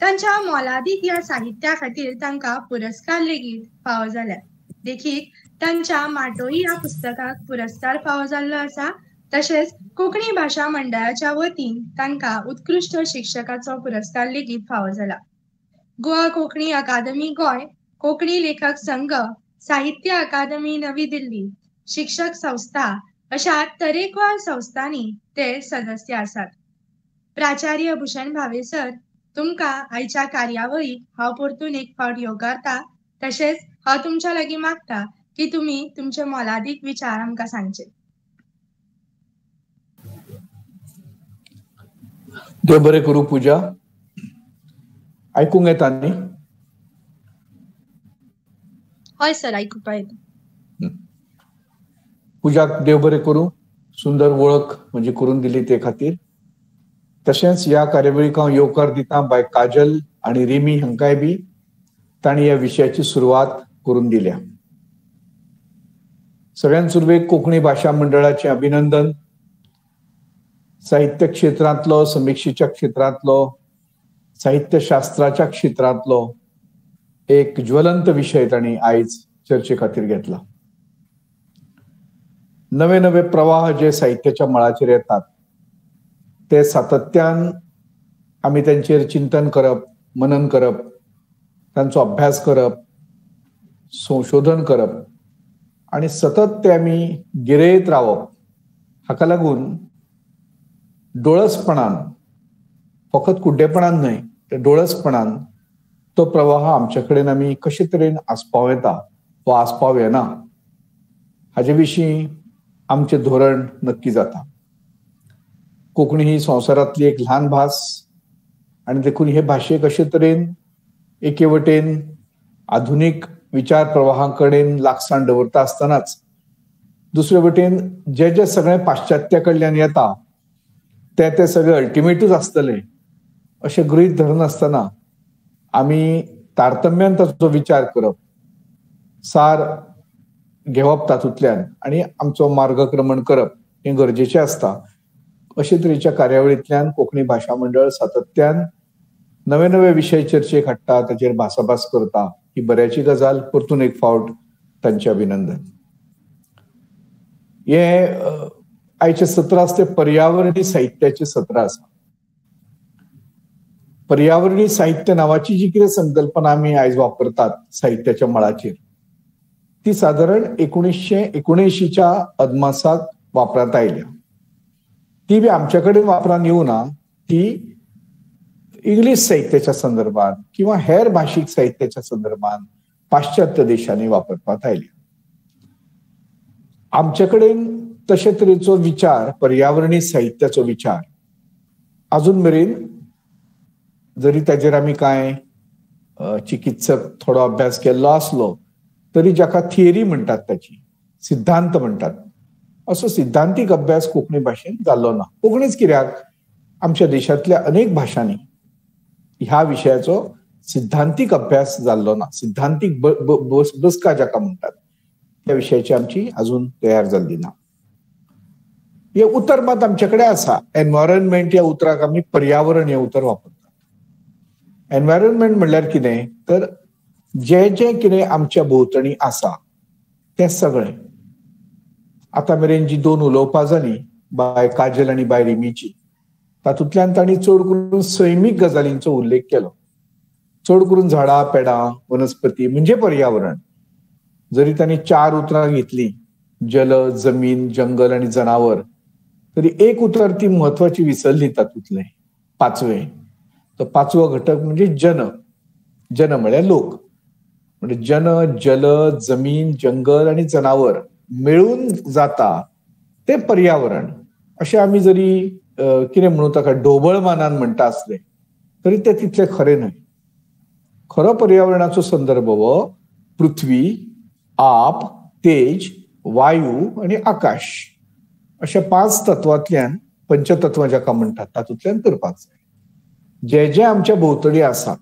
तांच्या मोलादीक ह्या साहित्या खातीर तांकां पुरस्कार लेगीत फावो जाल्यात. देखीक तांच्या माटोळी ह्या पुस्तकाक पुरस्कार फावो जाल्लो आसा. तशेंच कोंकणी भाशा मंडळाच्या वतीन तांकां उत्कृश्ट शिक्षकाचो पुरस्कार लेगीत फावो जाला. गोवा कोंकणी अकादमी गोंय, कोंकणी लेखक संघ, साहित्य अकादमी नवी दिल्ली, शिक्षक संस्था अशा तरेकवार संस्थांनी ते सदस्य आसात. प्राचार्य भूषण भावे सर, तुमकां आयच्या कार्यावळीक हांव परतून एक फावट येवकारता. तशेंच हांव तुमच्या लागीं मागता की तुमी तुमचे मोलादीक विचार आमकां सांगचे. देव बरें करूं. पुजा आयकूंक येता न्ही? हय सर, आयकुपा येता. पुजाक देव बरें करूं. सुंदर वळख म्हणजे करून दिली ते खातीर. तशेंच ह्या कार्यावळीक हांव येवकार दिता बाय काजल आनी रिमी हांकांय बी. तांणी ह्या विशयाची सुरवात करून दिल्या. सगळ्यान सुरवेक कोंकणी भाशा मंडळाचें अभिनंदन. साहित्य क्षेत्रांतलो, समीक्षेच्या क्षेत्रांतलो, साहित्य शास्त्राच्या क्षेत्रांतलो एक ज्वलंत विशय तांणी आयज चर्चे खातीर घेतला. नवे नवे प्रवाह जे साहित्याच्या मळाचेर येतात ते सातत्यान आमी तांचेर चिंतन करप, मनन करप, तांचो अभ्यास करप, संशोधन करप आनी सतत ते आमी गिरयत रावप. हाका लागून डोळसपणान, फकत कुड्डेपणान न्हय, ते डोळसपणान तो प्रवाह आमचे कडेन आमी कशे तरेन आस्पाव येता वा आस्पाव येना हाचे विशीं आमचें धोरण नक्की जाता. कोंकणी ही संवसारांतली एक ल्हान भास आनी देखून हे भाशेक अशे तरेन एके वटेन आधुनीक विचार प्रवाहां कडेन लागसाण दवरता आसतनाच दुसरे वटेन जे जे सगळें पाश्चात्या कडल्यान येता ते सगळे अल्टिमेटूच आसतले अशें गृहीत धरून आसतना आमी तारतम्यान ताचो विचार करप, सार घेवप तातूंतल्यान आनी आमचो मार्गक्रमण करप हें गरजेचें आसता. अशे तरेच्या कार्यावळींतल्यान कोंकणी भाशा मंडळ सातत्यान नवे नवे विशय चर्चेक हाडटा, ताचेर भासाभास करता. ही बऱ्याची गजाल. परतून एक फावट तांचें अभिनंदन. हे आयचे सत्र आसा ते पर्यावरणीय साहित्याचे सत्र आसा. पर्यावरणीय साहित्य नावाची जी कितें संकल्पना आमी आयज वापरतात साहित्याच्या मळाचेर ती सादारण 1979च्या इंग्लिश साहित्याच्या संदर्भात किंवा हेर भाषिक साहित्याच्या संदर्भात पाश्चात्य देशांनी वापरपात आयली. आमचे कडेन तशे तरेचो विचार, पर्यावरणीय साहित्याचो विचार अजून मेरेन, जरी ताजेर आमी कांय चिकित्सक थोडो अभ्यास केल्लो आसलो तरी जाका थियरी म्हणटात, ताची सिद्धांत म्हणटात, असो सिद्धांतीक अभ्यास कोंकणी भाशेन जाल्लो ना. कोंकणीच कित्याक, आमच्या देशांतल्या अनेक भाषांनी ह्या विशयाचो सिद्धांतीक अभ्यास जाल्लो ना. सिद्धांतीक बसका जाका म्हणटात त्या विशयाची आमची अजून तयार जाल्ली ना. हे उतर मात आमचे कडेन आसा. एनवायरनमेंट या उतराक आमी पर्यावरण हे उतर वापरतात. एनवायरनमेंट म्हणल्यार कितें तर जें कितें आमच्या भोंवतणी आसा तें सगळें. आतां मेरेन जी दोन उलोवपां जालीं, बाय काजल आनी बाय रिमीची, तातूंतल्यान तांणी चड करून सैमीक गजालींचो उल्लेख केलो. चड करून झाडां, पेडां, वनस्पती म्हणजे पर्यावरण. जरी तांणी 4 उतरां घेतली, जल, जमीन, जंगल आणि जनावर, तरी एक उतर ती महत्वाची विसरली तातूंतलें, 5वें. तो 5वो घटक म्हणजे जन. जन म्हळ्यार लोक. म्हणजे जन, जल, जमीन, जंगल आणि जनावर मिळून जाता ते पर्यावरण. अशें आमी जरी कितें म्हणू ताका ढोबळमानान म्हणटा आसले तरी ते तितले खरें न्हय. खरो पर्यावरणाचो संदर्भ हो पृथ्वी, आप, तेज, वायू आणि आकाश अशा 5 तत्वांतल्यान, पंचतत्व जाका म्हणटात, तातूंतल्यान करपाक जाय. जे आमच्या भोंवतणी आसा,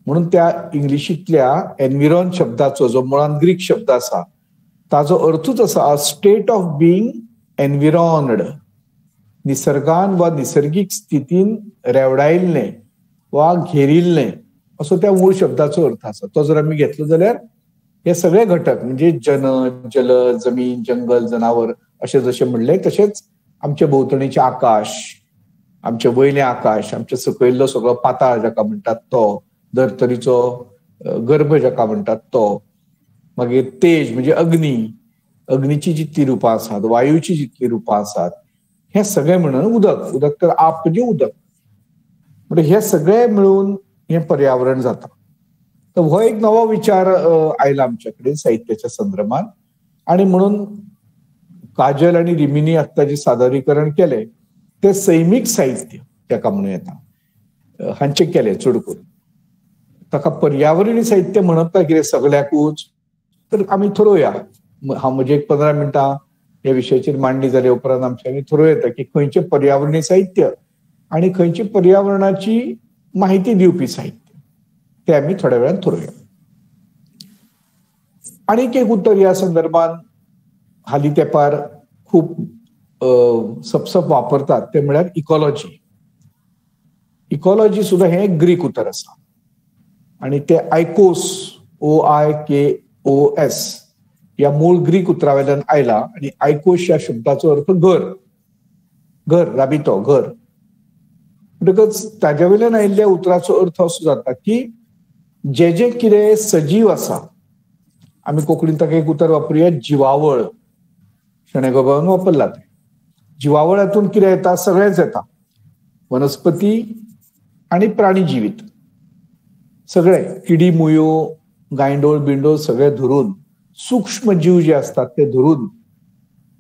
म्हणून त्या इंग्लिशींतल्या एनविरॉन शब्दाचो, जो मुळान ग्रीक शब्द आसा, ताजो अर्थूच आसा स्टेट ऑफ बीइंग एनविरॉन्ड. निसर्गान वा निसर्गीक स्थितीन रेवडायिल्लें वा घेरिल्लें असो त्या मूळ शब्दाचो अर्थ आसा. तो जर आमी घेतलो जाल्यार हे सगळे घटक म्हणजे जन, जल, जमीन, जंगल, जनावर अशें जशें म्हणलें तशेंच आमचे भोंवतणीचे आकाश, आमचे वयलें आकाश, आमचे सकयल्लो सगळो पाताळ जाका म्हणटात तो, धर्तरीचो गर्भ जाका म्हणटात तो, मागीर तेज म्हणजे अग्नी, अग्नीची जितली रुपां आसात, वायूची जितली रुपां आसात, हे सगळे म्हणून उदक. उदक तर आप म्हणजे उदक. म्हणजे हे सगळे मिळून हे पर्यावरण जाता. तर हो एक नवो विचार आयला आमच्याकडे साहित्याच्या संदर्भात. आणि म्हणून काजल आणि रिमीनी आता जे सादरीकरण केले ते सैमीक साहित्य ताका म्हणून येता, हांचे केले चड करून. ताका पर्यावरणीय साहित्य म्हणप काय कितें सगळ्याकूच, तर आमी थरोवया. हांव म्हजे 15 मिनटां ह्या विशयाचेर मांडली जाल्या उपरांत आमी थरोव येता की खंयचे पर्यावरणीय साहित्य आणि खंयची पर्यावरणाची माहिती दिवपी साहित्य ते आमी थोड्या वेळान थरोवया. आनीक एक उतर ह्या संदर्भात हालीं तेंपार खूब सपसप वापरतात ते म्हळ्यार इकॉलॉजी. इकॉलॉजी सुद्दां हे ग्रीक उतर आसा आणि ते आयकोस, OIKOS या मूळ ग्रीक उतरावेल्यान आयला. आणि आयकोस या शब्दाचो अर्थ घर, घर, राबितो, घर. म्हणटकच ताज्या वयल्यान आयिल्ल्या उतराचो अर्थ असो जाता की जे कितें सजीव आसा, आमी कोंकणीत ताका एक उतर वापरूया, जिवावळ. शणै गोबान वापरला ते. जिवावळातून कितें येता, सगळेंच येता. वनस्पती आणि प्राणी जिवीत सगळे, किडी, मुयो, गांयडोळ, बिंडोळ सगळे धरून, सूक्ष्म जीव जे असतात ते धरून,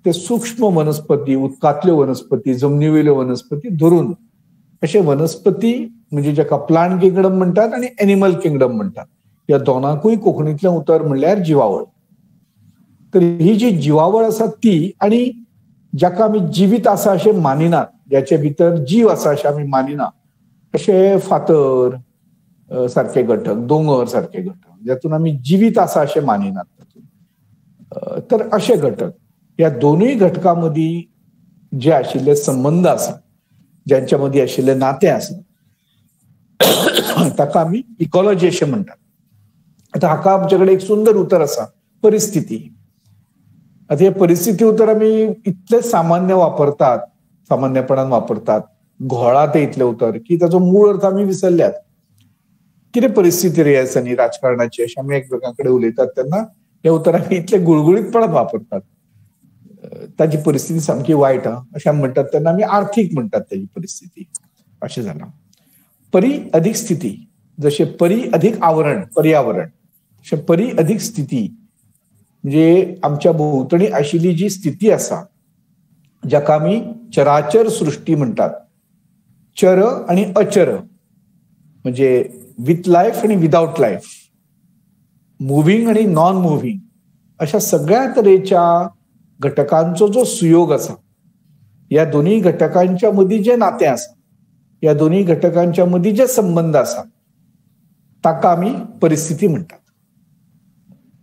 ते सूक्ष्म वनस्पती, उदकांतल्यो वनस्पती, जमनीवेल्यो वनस्पती धरून, अशे वनस्पती म्हणजे जाका प्लांट किंगडम म्हणटात आणि एनिमल किंगडम म्हणटात, या दोनांकूय कोंकणीतलें उतर म्हणल्यार जिवावळ. तर ही जी जिवावळ आसा ती, आणि जाका आमी जिवीत आसा अशें मानिनात, ज्याचे भितर जीव आसा अशें आमी मानिना, अशे फातर सारखे घटक, दोंगर सारखे घटक, ज्यातून आमी जिवीत आसा अशें मानिनात. तर अशे घटक, या दोनूय घटकां मदीं जे आशिल्ले संबंध आसा, ज्यांच्या मदीं आशिल्ले नातें आसा, ताका आमी इकॉलॉजी अशें म्हणटात. आता हाका आमचे कडेन एक सुंदर उतर आसा, परिस्थिती. आता हे परिस्थिती उतर आमी इतले सामान्य वापरतात, सामान्यपणान वापरतात, घोळा ते इतले उतर की ताचो मूळ अर्थ आमी विसरल्यात. कितें परिस्थिती रे आसा न्ही राजकारणाची, अशें आमी एकमेकां कडेन उलयतात तेन्ना हे उतर आमी इतले गुळगुळीतपणान वापरतात. ताची परिस्थिती सामकी वायट अशें आमी म्हणटात तेन्ना आमी आर्थीक म्हणटात ताची परिस्थिती, अशें जालां. परी अधिक स्थिती, जसे परी अधिक आवरण पर्यावरण, तशें परी अधिक स्थिती म्हणजे आमच्या भोंवतणी आशिल्ली जी स्थिती आसा जाका आमी चराचर सृष्टी म्हणटात. चर आणि अचर म्हणजे विथ लायफ आणि विदाउट लायफ, मुव्हिंग आणि नॉन मुव्हिंग, अशा सगळ्या तरेच्या घटकांचो जो सुयोग आसा, या दोन्ही घटकांच्या मदीं जे नातें आसा, या दोन्ही घटकांच्या मदीं जे संबंध आसा ताका आमी परिस्थिती म्हणटात.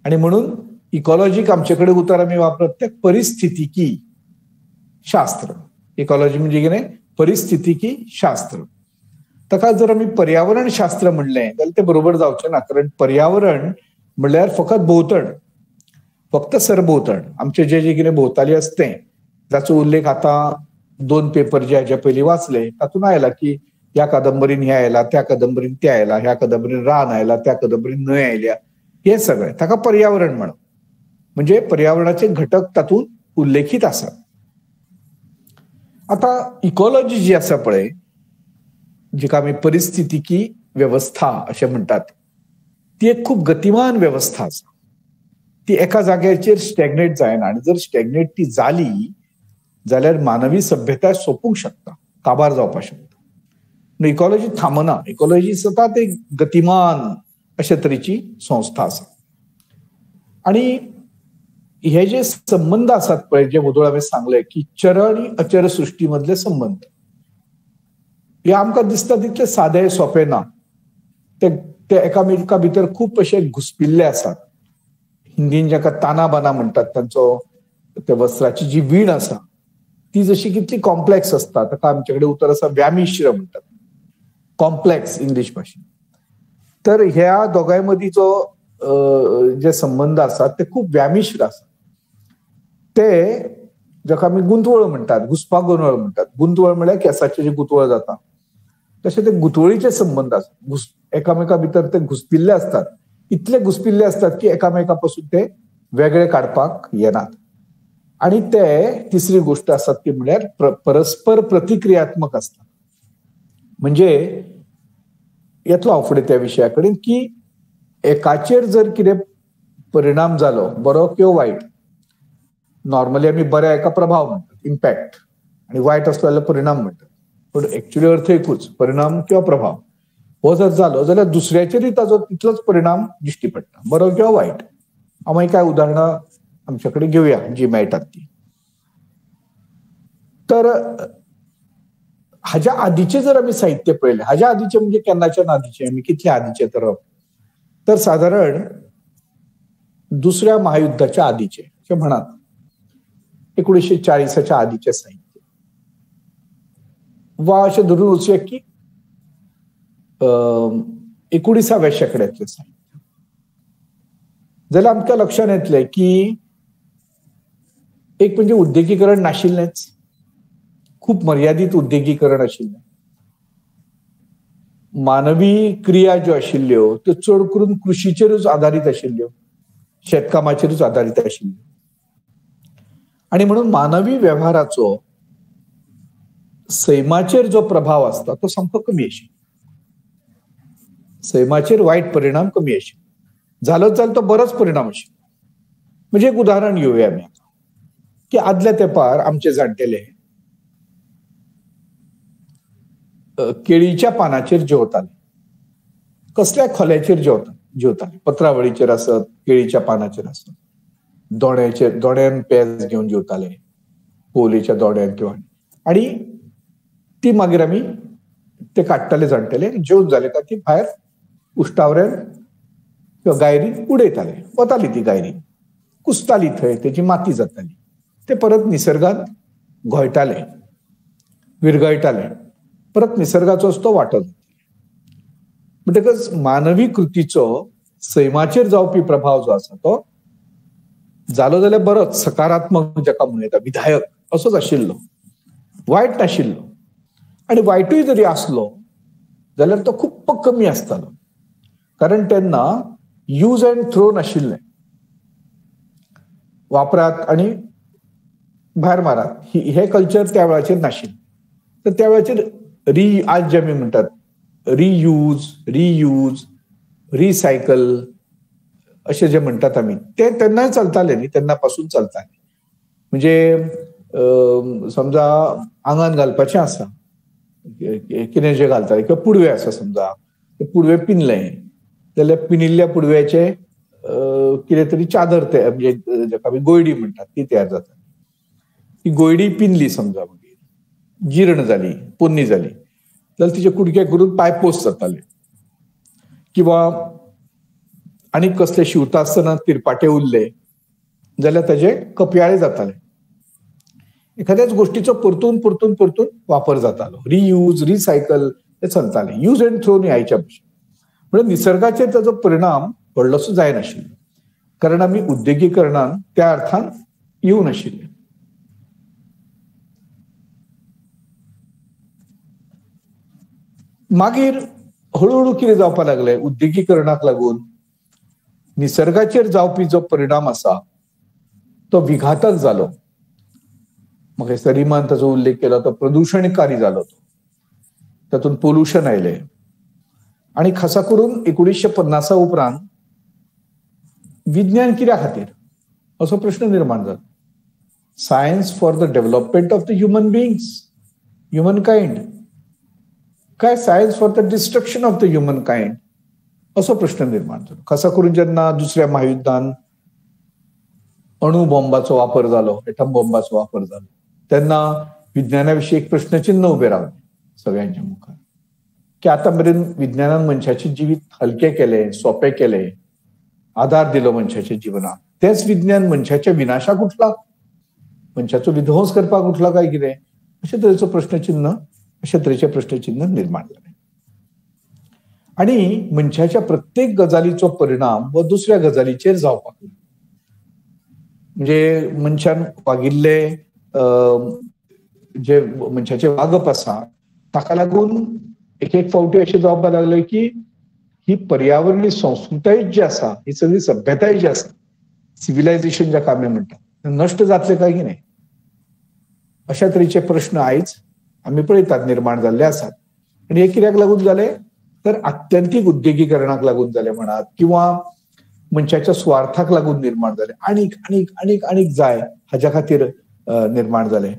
आणि म्हणून इकॉलॉजीक आमचे कडेन उतर आमी वापरत ते परिस्थितीकी शास्त्र. इकॉलॉजी म्हणजे कितें? परिस्थितीकी शास्त्र. ताका जर आमी पर्यावरण शास्त्र म्हणलें जाल्यार ते बरोबर जावचें ना, कारण पर्यावरण म्हणल्यार फकत भोंवतण, फक्त सरभोंवतण, आमचे जे जे कितें भोंवताली आसता तें, जाचो उल्लेख आतां 2 पेपर जे हाजे पयलीं वाचले तातूंत आयला की ह्या कादंबरीन हें आयला, त्या कादंबरीन तें आयला, ह्या कादंबरीन रान आयला, त्या कादंबरीन न्हंय आयल्या, हे सगळें ताका पर्यावरण म्हणप. म्हणजे पर्यावरणाचे घटक तातूंत उल्लेखीत आसात. आता इकॉलॉजी जी आसा पळय, जिका आमी परिस्थितीकी व्यवस्था अशें म्हणटात, ती एक खूब गतिमान व्यवस्था आसा. ती एका जाग्याचेर स्टॅग्नेट जायना, आनी जर स्टॅग्नेट ती जाली जाल्यार मानवी सभ्यताय सोंपूंक शकता, काबार जावपाक शकता. इकॉलॉजी थांबना. इकॉलॉजी सतत एक गतिमान अशे तरेची संस्था आसा. आणि हे जे संबंध आसात पळय, जे वदोळ हांवें सांगले की चर आणि अचर सृष्टी मधले संबंध, हे आमकां दिसता तितले सादे सोंपे ना. ते एकामेका भितर खूब अशे घुसपिल्ले आसात. हिंदीन जाका ताना बाना म्हणटात, तांचो त्या वस्त्राची जी वीण आसा ती जशी कितली कॉम्प्लेक्स असता, ताका आमचे कडेन उतर आसा व्यामिश्र म्हणटात, कॉम्प्लेक्स इंग्लीश भाशेन. तर ह्या दोगांय मदींचो जे संबंध आसात ते खूब व्यामिश्र आसात. ते जाका आमी गुंतवळ म्हणटात, घुसपागोंदळ म्हणटात. गुंतवळ म्हळ्यार केंसाचे जे गुंतवळ जाता तशे ते गुंतवळीचे संबंध आसात. एकामेका भितर ते घुसपिल्ले असतात, इतले घुसपिल्ले असतात की एकामेका पासून ते वेगळे काडपाक येनात. आणि ते तिसरी गोष्ट आसा ती म्हळ्यार परस्पर प्रतिक्रियात्मक असतात. म्हणजे येतलो हांव फुडें त्या विशया कडेन की एकाचेर जर कितें परिणाम जालो, बरो किंवा वायट, नॉर्मली आमी बऱ्या एका प्रभाव म्हणटात, इम्पॅक्ट, आणि वायट असलो जाल्यार परिणाम म्हणटात. पण एक्चुअली अर्थ एकूच, परिणाम किंवा प्रभाव. हो जर जालो जाल्यार दुसऱ्याचेरय ताजो तितलोच परिणाम दिश्टी पडटा, बरो किंवा वायट. हांव कांय उदाहरणां आमचे कडेन घेवया जी मेळटात ती. तर हाज्या आदीचे जर आमी साहित्य पळयलें, हाज्या आदीचे म्हणजे केन्नाच्यान आदीचे, आमी कितले आदीचे तर साधारण दुसऱ्या महायुद्धाच्या आदीचे अशें म्हणात, 1940च्या आदीचे साहित्य, वा अशें धरून वचुया की 19व्या शेंकड्यातले साहित्य, जाल्यार आमकां लक्षांत येतलें की एक म्हणजे उद्देगीकरण नाशिल्लेंच, खूब मर्यादीत उद्देगीकरण आशिल्लें. मानवी क्रिया ज्यो आशिल्ल्यो त्यो चड करून कृशीचेरूच आधारीत आशिल्ल्यो, शेतकामाचेरूच आधारीत आशिल्ल्यो. आणि म्हणून मानवी वेव्हाराचो सैमाचेर जो प्रभाव आसता तो सामको कमी आशिल्लो. सैमाचेर वायट परिणाम कमी आशिल्लो, जालोच जाल्यार तो बरोच परिणाम आशिल्लो. म्हणजे एक उदाहरण घेवया आमी की आदल्या तेंपार आमचे जाणटेले केळीच्या पानाचेर जेवताले, कसल्याय खोल्याचेर जेवताले, पत्रावळीचेर आसत, केळीच्या पानाचेर आसत, दोण्यान पेज घेवन जेवताले, पोलेच्या दोण्यान किंवा. आणि ती मागीर आमी ते काडटाले जाणटेले, जेवन जाले काय ती भायर उश्टावऱ्यान किंवा गायरीन उडयताले. वताली ती गायरी, कुसताली थंय, तेची माती जाताली, ते परत निसर्गांत घोळटाले, विरगळटाले, परत निसर्गाचोच तो वांटो जातालो. म्हणटकच मानवी कृतीचो सैमाचेर जावपी प्रभाव जो आसा तो जालो जाल्यार बरोच सकारात्मक, जाका म्हणूं येता विधायक असोच आशिल्लो, वायट नाशिल्लो. आणि वायटूय जरी आसलो जाल्यार तो खूब कमी आसतालो, कारण तेन्ना यूज अँड थ्रो नाशिल्लें, वापरात आणि भायर मारात हे कल्चर त्या वेळाचेर नाशिल्लें. तर त्या वेळाचेर आज जे आमी म्हणटात रियूज, रियूज, रिसायकल असे जे म्हणतात आम्ही, ते तेन्नाय चलताले न्ही, तेन्नापासून चलताले. म्हणजे समजा आंगान घालपाचें आसा, कितें जे घालताले किंवा पुडवे आसा, समजा ते पुडवे पिनले जाल्यार पिनिल्ल्या पुडव्याचे कितें तरी चादर ते म्हणजे जाका आमी गोयडी म्हणटात ती तयार जाता. ती गोयडी पिनली समजा, मागीर जीर्ण जाली, पोन्नी जाली जाल्यार तिचे कुडके करून पांय पोस जाताले. किंवा आनी कसले शिवता आसतना तिरपाटे उरले जाल्यार ताजे कपयाळे जाताले. एखाद्याच गोष्टीचो परतून परतून परतून वापर जातालो. रियूज, रिसायकल हे चलताले. यूज एंड थ्रो न्ही आयच्या भशेन. म्हणजे निसर्गाचेर ताजो परिणाम व्हडलोसो जायनाशिल्लो, कारण आमी उद्देगीकरणान त्या अर्थान येवं नाशिल्ले. मागीर हळूहळू कितें जावपाक लागलें, उद्देगीकरणाक लागून निसर्गाचेर जावपी जो परिणाम आसा तो विघातक जालो. म्हाका रिमान ताचो उल्लेख केलो, तो प्रदूषणकारी जालो. तातूंत पोल्युशन आयलें. आणि खासा करून 1950 उपरांत विज्ञान कित्या खातीर असो प्रश्न निर्माण जालो. Science for the development of the human beings, humankind, काय science for the destruction of the humankind असो प्रश्न निर्माण जालो. खासा करून जेन्ना दुसऱ्या महायुद्धान अणुबॉम्बाचो वापर जालो, एटम बॉम्बाचो वापर जालो, तेन्ना विज्ञानाविशीं एक प्रश्नचिन्ह उबें रावलें सगळ्यांच्या मुखार, की आता मेरेन विज्ञानान मनशाचें जिवीत हलकें केलें, सोंपें केलें, आधार दिलो मनशाच्या जिवनाक. तेंच विज्ञान मनशाच्या विनाशाक उठला, मनशाचो विध्वंस करपाक उठला काय कितें, अशे तरेचो प्रश्नचिन्ह, अशे तरेचें प्रश्नचिन्ह निर्माण जालें. आणि मनशाच्या प्रत्येक गजालीचो परिणाम हो दुसऱ्या गजालीचेर जावपाक लागलो. म्हणजे मनशान वागिल्ले जे मनशाचे वागप आसा ताका लागून एक एक फावटी अशें जावपाक लागलें की ही पर्यावरणीय संस्कृताय जी आसा, ही सगळी सभ्यताय जी आसा, सिव्हिलायझेशन जाका आमी म्हणटात, नश्ट जातलें काय की नाही, अशा तरेचे प्रश्न आयज आमी पळयतात निर्माण जाल्ले आसात. आनी हे कित्याक लागून जाले तर आत्यंतीक उद्देगीकरणाक लागून जाले म्हणात, किंवा मनशाच्या स्वार्थाक लागून निर्माण जाले, आनीक आनीक आनीक आनीक जाय हाच्या खातीर निर्माण जाले.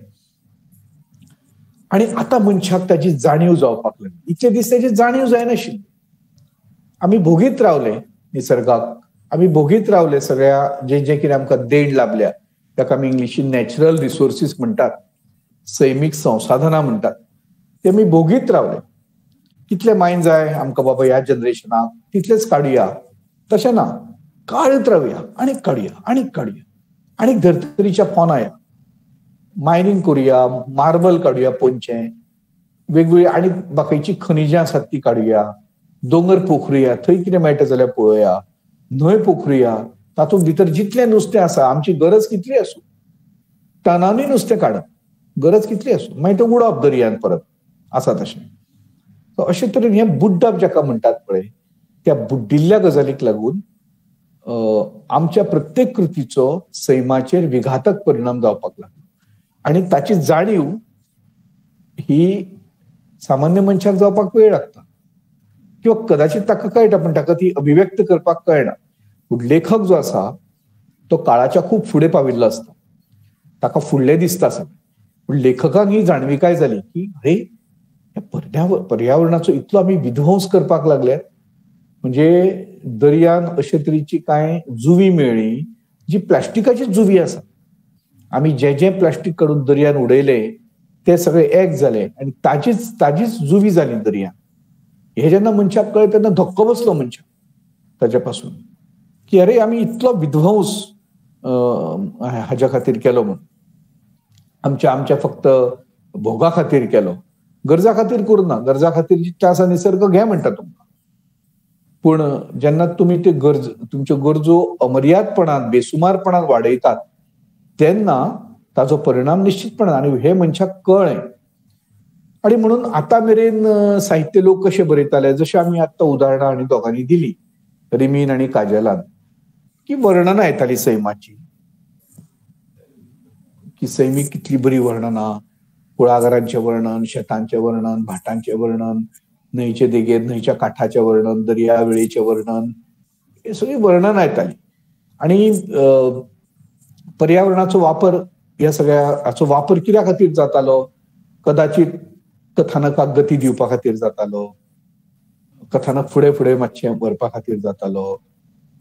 आणि आता मनशाक ताची जाणीव जावपाक लागली. इतले दीस ताची जाणीव जायनाशिल्ली. आमी भोगीत रावले निसर्गाक, आमी भोगीत रावले सगळ्या जे जे कितें आमकां देण लाभल्या, ताका आमी इंग्लिशीन नॅचरल रिसोर्सीस म्हणटात, सैमीक संसाधनां म्हणटात, ते आमी भोगीत रावले. कितले मायन जाय आमकां बाबा ह्या जनरेशनाक तितलेच काडुया, तशें ना, काडत रावया, आनीक काडुया, आनीक काडुया, आनीक धर्तरीच्या पोंदा मायनिंग करुया, मार्बल काडुया, पोंचे वेगवेगळी आनी बाकीची खनिजां आसात ती काडुया, दोंगर पोखरुया, थंय कितें मेळटा जाल्यार पळोवया, न्हंय पोखरुया, तातूंत भितर जितलें नुस्तें आसा, आमची गरज कितली आसूं, टनांनी नुस्तें काडप, गरज कितली आसूं, मागीर तें उडोवप दर्यान परत, आसा तशें. अशे तरेन हें बुड्डप जाका म्हणटात पळय, त्या बुड्डिल्ल्या गजालीक लागून आमच्या प्रत्येक कृतीचो सैमाचेर विघातक परिणाम जावपाक लागलो. आणि ताची जाणीव ही सामान्य मनशाक जावपाक वेळ लागता, किंवा कदाचित ताका कळटा पण ताका ती अभिव्यक्त करपाक कळना. पूण लेखक जो आसा तो काळाच्या खूब फुडें पाविल्लो आसता, ताका फुडलें दिसता सगळें. पूण लेखकाक ही जाणविकाय जाली की अरे पर्यावरणाचो इतलो आमी विध्वंस करपाक लागल्यात, म्हणजे दर्यान अशे तरेची कांय जुवी मेळ्ळी जी प्लास्टिकाची जुवी आसा. आमी जे जे प्लास्टीक काडून दर्यान उडयले ते सगळे एक जाले आनी ताजीच जुवी जाली दर्यान. हे जेन्ना मनशाक कळ्ळें तेन्ना धक्को बसलो मनशाक ताच्या पासून, की अरे आमी इतलो विध्वंस हाच्या खातीर केलो म्हणून, आमच्या फक्त भोगा खातीर केलो, गरजा खातीर करूना. गरजा खातीर जितलें आसा निसर्ग घे म्हणटा तुमकां, पूण जेन्ना तुमी ते तुमच्यो गरजो अमर्यादपणान बेसुमारपणान वाडयतात तेन्ना ताचो परिणाम निश्चितपणान, आनी हे मनशाक कळ्ळें. आणि म्हणून आता मेरेन साहित्य लोक कशे बरयताले, जशें आमी आत्तां उदाहरणां आनी दोगांनी दिली रिमीन आनी काजलान, की वर्णनां येतालीं सैमाची, की सैमीक कितली बरी वर्णनां, कुळागरांचें वर्णन, शेतांचें वर्णन, भाटांचें वर्णन, न्हंयचे देगेर न्हंयच्या काठाचें वर्णन, दर्यावेळेचें वर्णन, हे सगळी वर्णन येताली. आणि पर्यावरणाचो वापर ह्या सगळ्याचो वापर कित्या खातीर जातालो? कदाचित कथानकाक गती दिवपा खातीर जातालो, कथानक फुडें फुडें मातशें व्हरपा खातीर जातालो.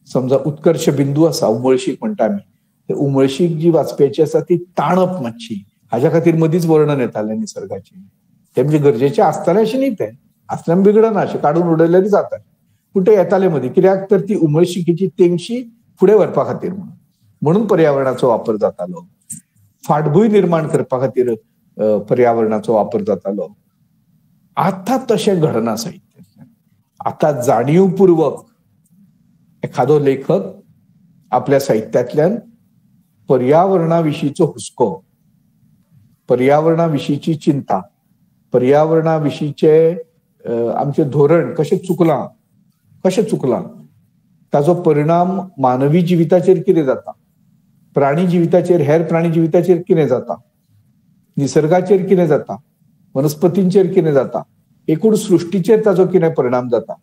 समजा उत्कर्श बिंदू आसा, उमळशीक म्हणटा आमी, ते उमळशीक जी वाचप्याची आसा ती ताणप मातशी, हाज्या खातीर मदींच वर्णन येतालें निसर्गाचें. ते म्हणजे गरजेचें आसतालें अशें न्ही, तें आसल्यार बिगडना, अशें काडून उडयल्यार जाता, पूण ते येताले मदीं. कित्याक तर ती उमळशिकेची तेंगशी फुडें व्हरपा खातीर म्हणून पर्यावरणाचो वापर जातालो. फाटभूंय निर्माण करपा खातीर पर्यावरणाचो वापर जातालो. आतां तशें घडना साहित्यांतल्यान. आतां जाणीवपूर्वक एखादो लेखक आपल्या साहित्यांतल्यान पर्यावरणा विशींचो हुस्को, पर्यावरणा विशींची चिंता, पर्यावरणा विशींचे आमचें धोरण कशें चुकलां, ताजो परिणाम मानवी जिविताचेर कितें जाता, प्राणी जिविताचेर, हेर प्राणी जिविताचेर कितें जाता, निसर्गाचेर कितें जाता, वनस्पतींचेर कितें जाता, एकूण सृश्टीचेर ताजो कितें परिणाम जाता,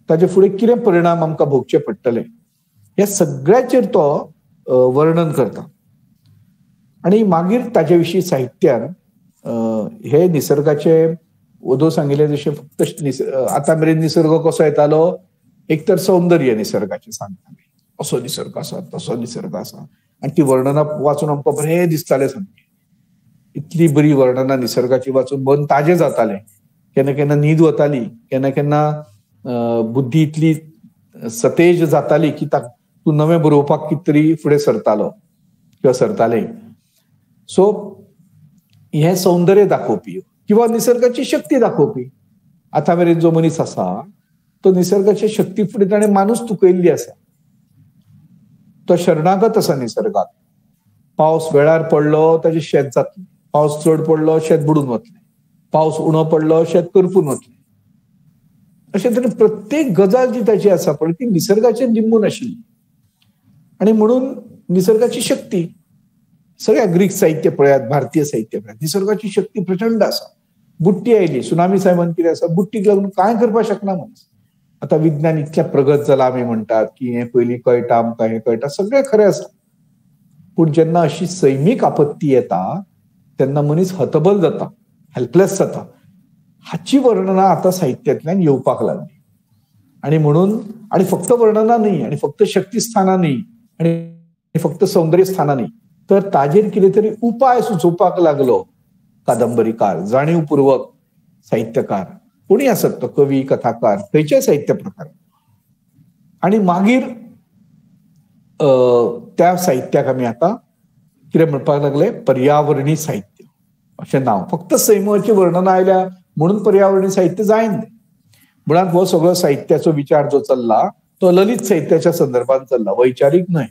ताजे फुडें कितें परिणाम आमकां भोगचे पडटले, ह्या सगळ्याचेर तो वर्णन करता. आणि मागीर ताजे विशीं साहित्यान हे निसर्गाचे वदो सांगिल्ले जशें फक्त आतां मेरेन निसर्ग कसो येतालो, एक तर सौंदर्य निसर्गाचें सांगताले, असो निसर्ग आसा, तसो निसर्ग आसा, आनी ती वर्णनां वाचून आमकां बरें दिसतालें सामकें. इतली बरी वर्णनां निसर्गाची वाचून मन ताजें जातालें. केन्ना केन्ना न्हीद वताली, केन्ना केन्ना बुद्धी इतली सतेज जाताली की तूं नवें बरोवपाक कितें तरी फुडें सरतालो किंवा सरताले. सो हें सौंदर्य दाखोवपी किंवा निसर्गाची शक्ती दाखोवपी. आतां मेरेन जो मनीस आसा तो निसर्गाच्या शक्ती फुडें ताणें मानूस तुकयल्ली आसा. तो शरणागत आसा निसर्गाक. पावस वेळार पडलो ताजें शेत जातलें, पावस चड पडलो शेत बुडून वतलें, पावस उणो पडलो शेत करपून वतलें. अशें तरेन प्रत्येक गजाल जी ताची आसा पळय ती निसर्गाचेर निंबून आशिल्ली. आणि म्हणून निसर्गाची शक्ती, सगळ्या ग्रीक साहित्य पळयात, भारतीय साहित्य पळयात, निसर्गाची शक्ती प्रचंड आसा. बुट्टी आयली, सुनामी सायमन कितें आसा, बुट्टीक लागून कांय करपाक शकना मनीस. आतां विज्ञान इतलें प्रगत जालां आमी म्हणटात की हें पयलीं कळटा आमकां, हें कळटा, सगळें खरें आसा. पूण जेन्ना अशी सैमीक आपत्ती येता तेन्ना मनीस हतबल जाता, हेल्पलेस जाता. हाची वर्णनां आतां साहित्यांतल्यान येवपाक लागली. आणि म्हणून, आणि फक्त वर्णनां न्ही, आणि फक्त शक्ती स्थानां न्ही, आणि फक्त सौंदर्य स्थानां न्ही, तर ताजेर कितें तरी उपाय सुचोवपाक लागलो कादंबरीकार, जाणीवपूर्वक साहित्यकार, कोणी आसत तो, कवी, कथाकार, खंयचेय साहित्य प्रकार. आणि मागीर त्या साहित्याक आमी आतां कितें म्हणपाक लागले, पर्यावरणी साहित्य अशें नांव. फक्त सैमाची वर्णनां आयल्या म्हणून पर्यावरणी साहित्य जायना. मुळात हो सगळो साहित्याचो विचार जो चल्ला तो ललित साहित्याच्या संदर्भात चल्ला, वैचारीक न्हय.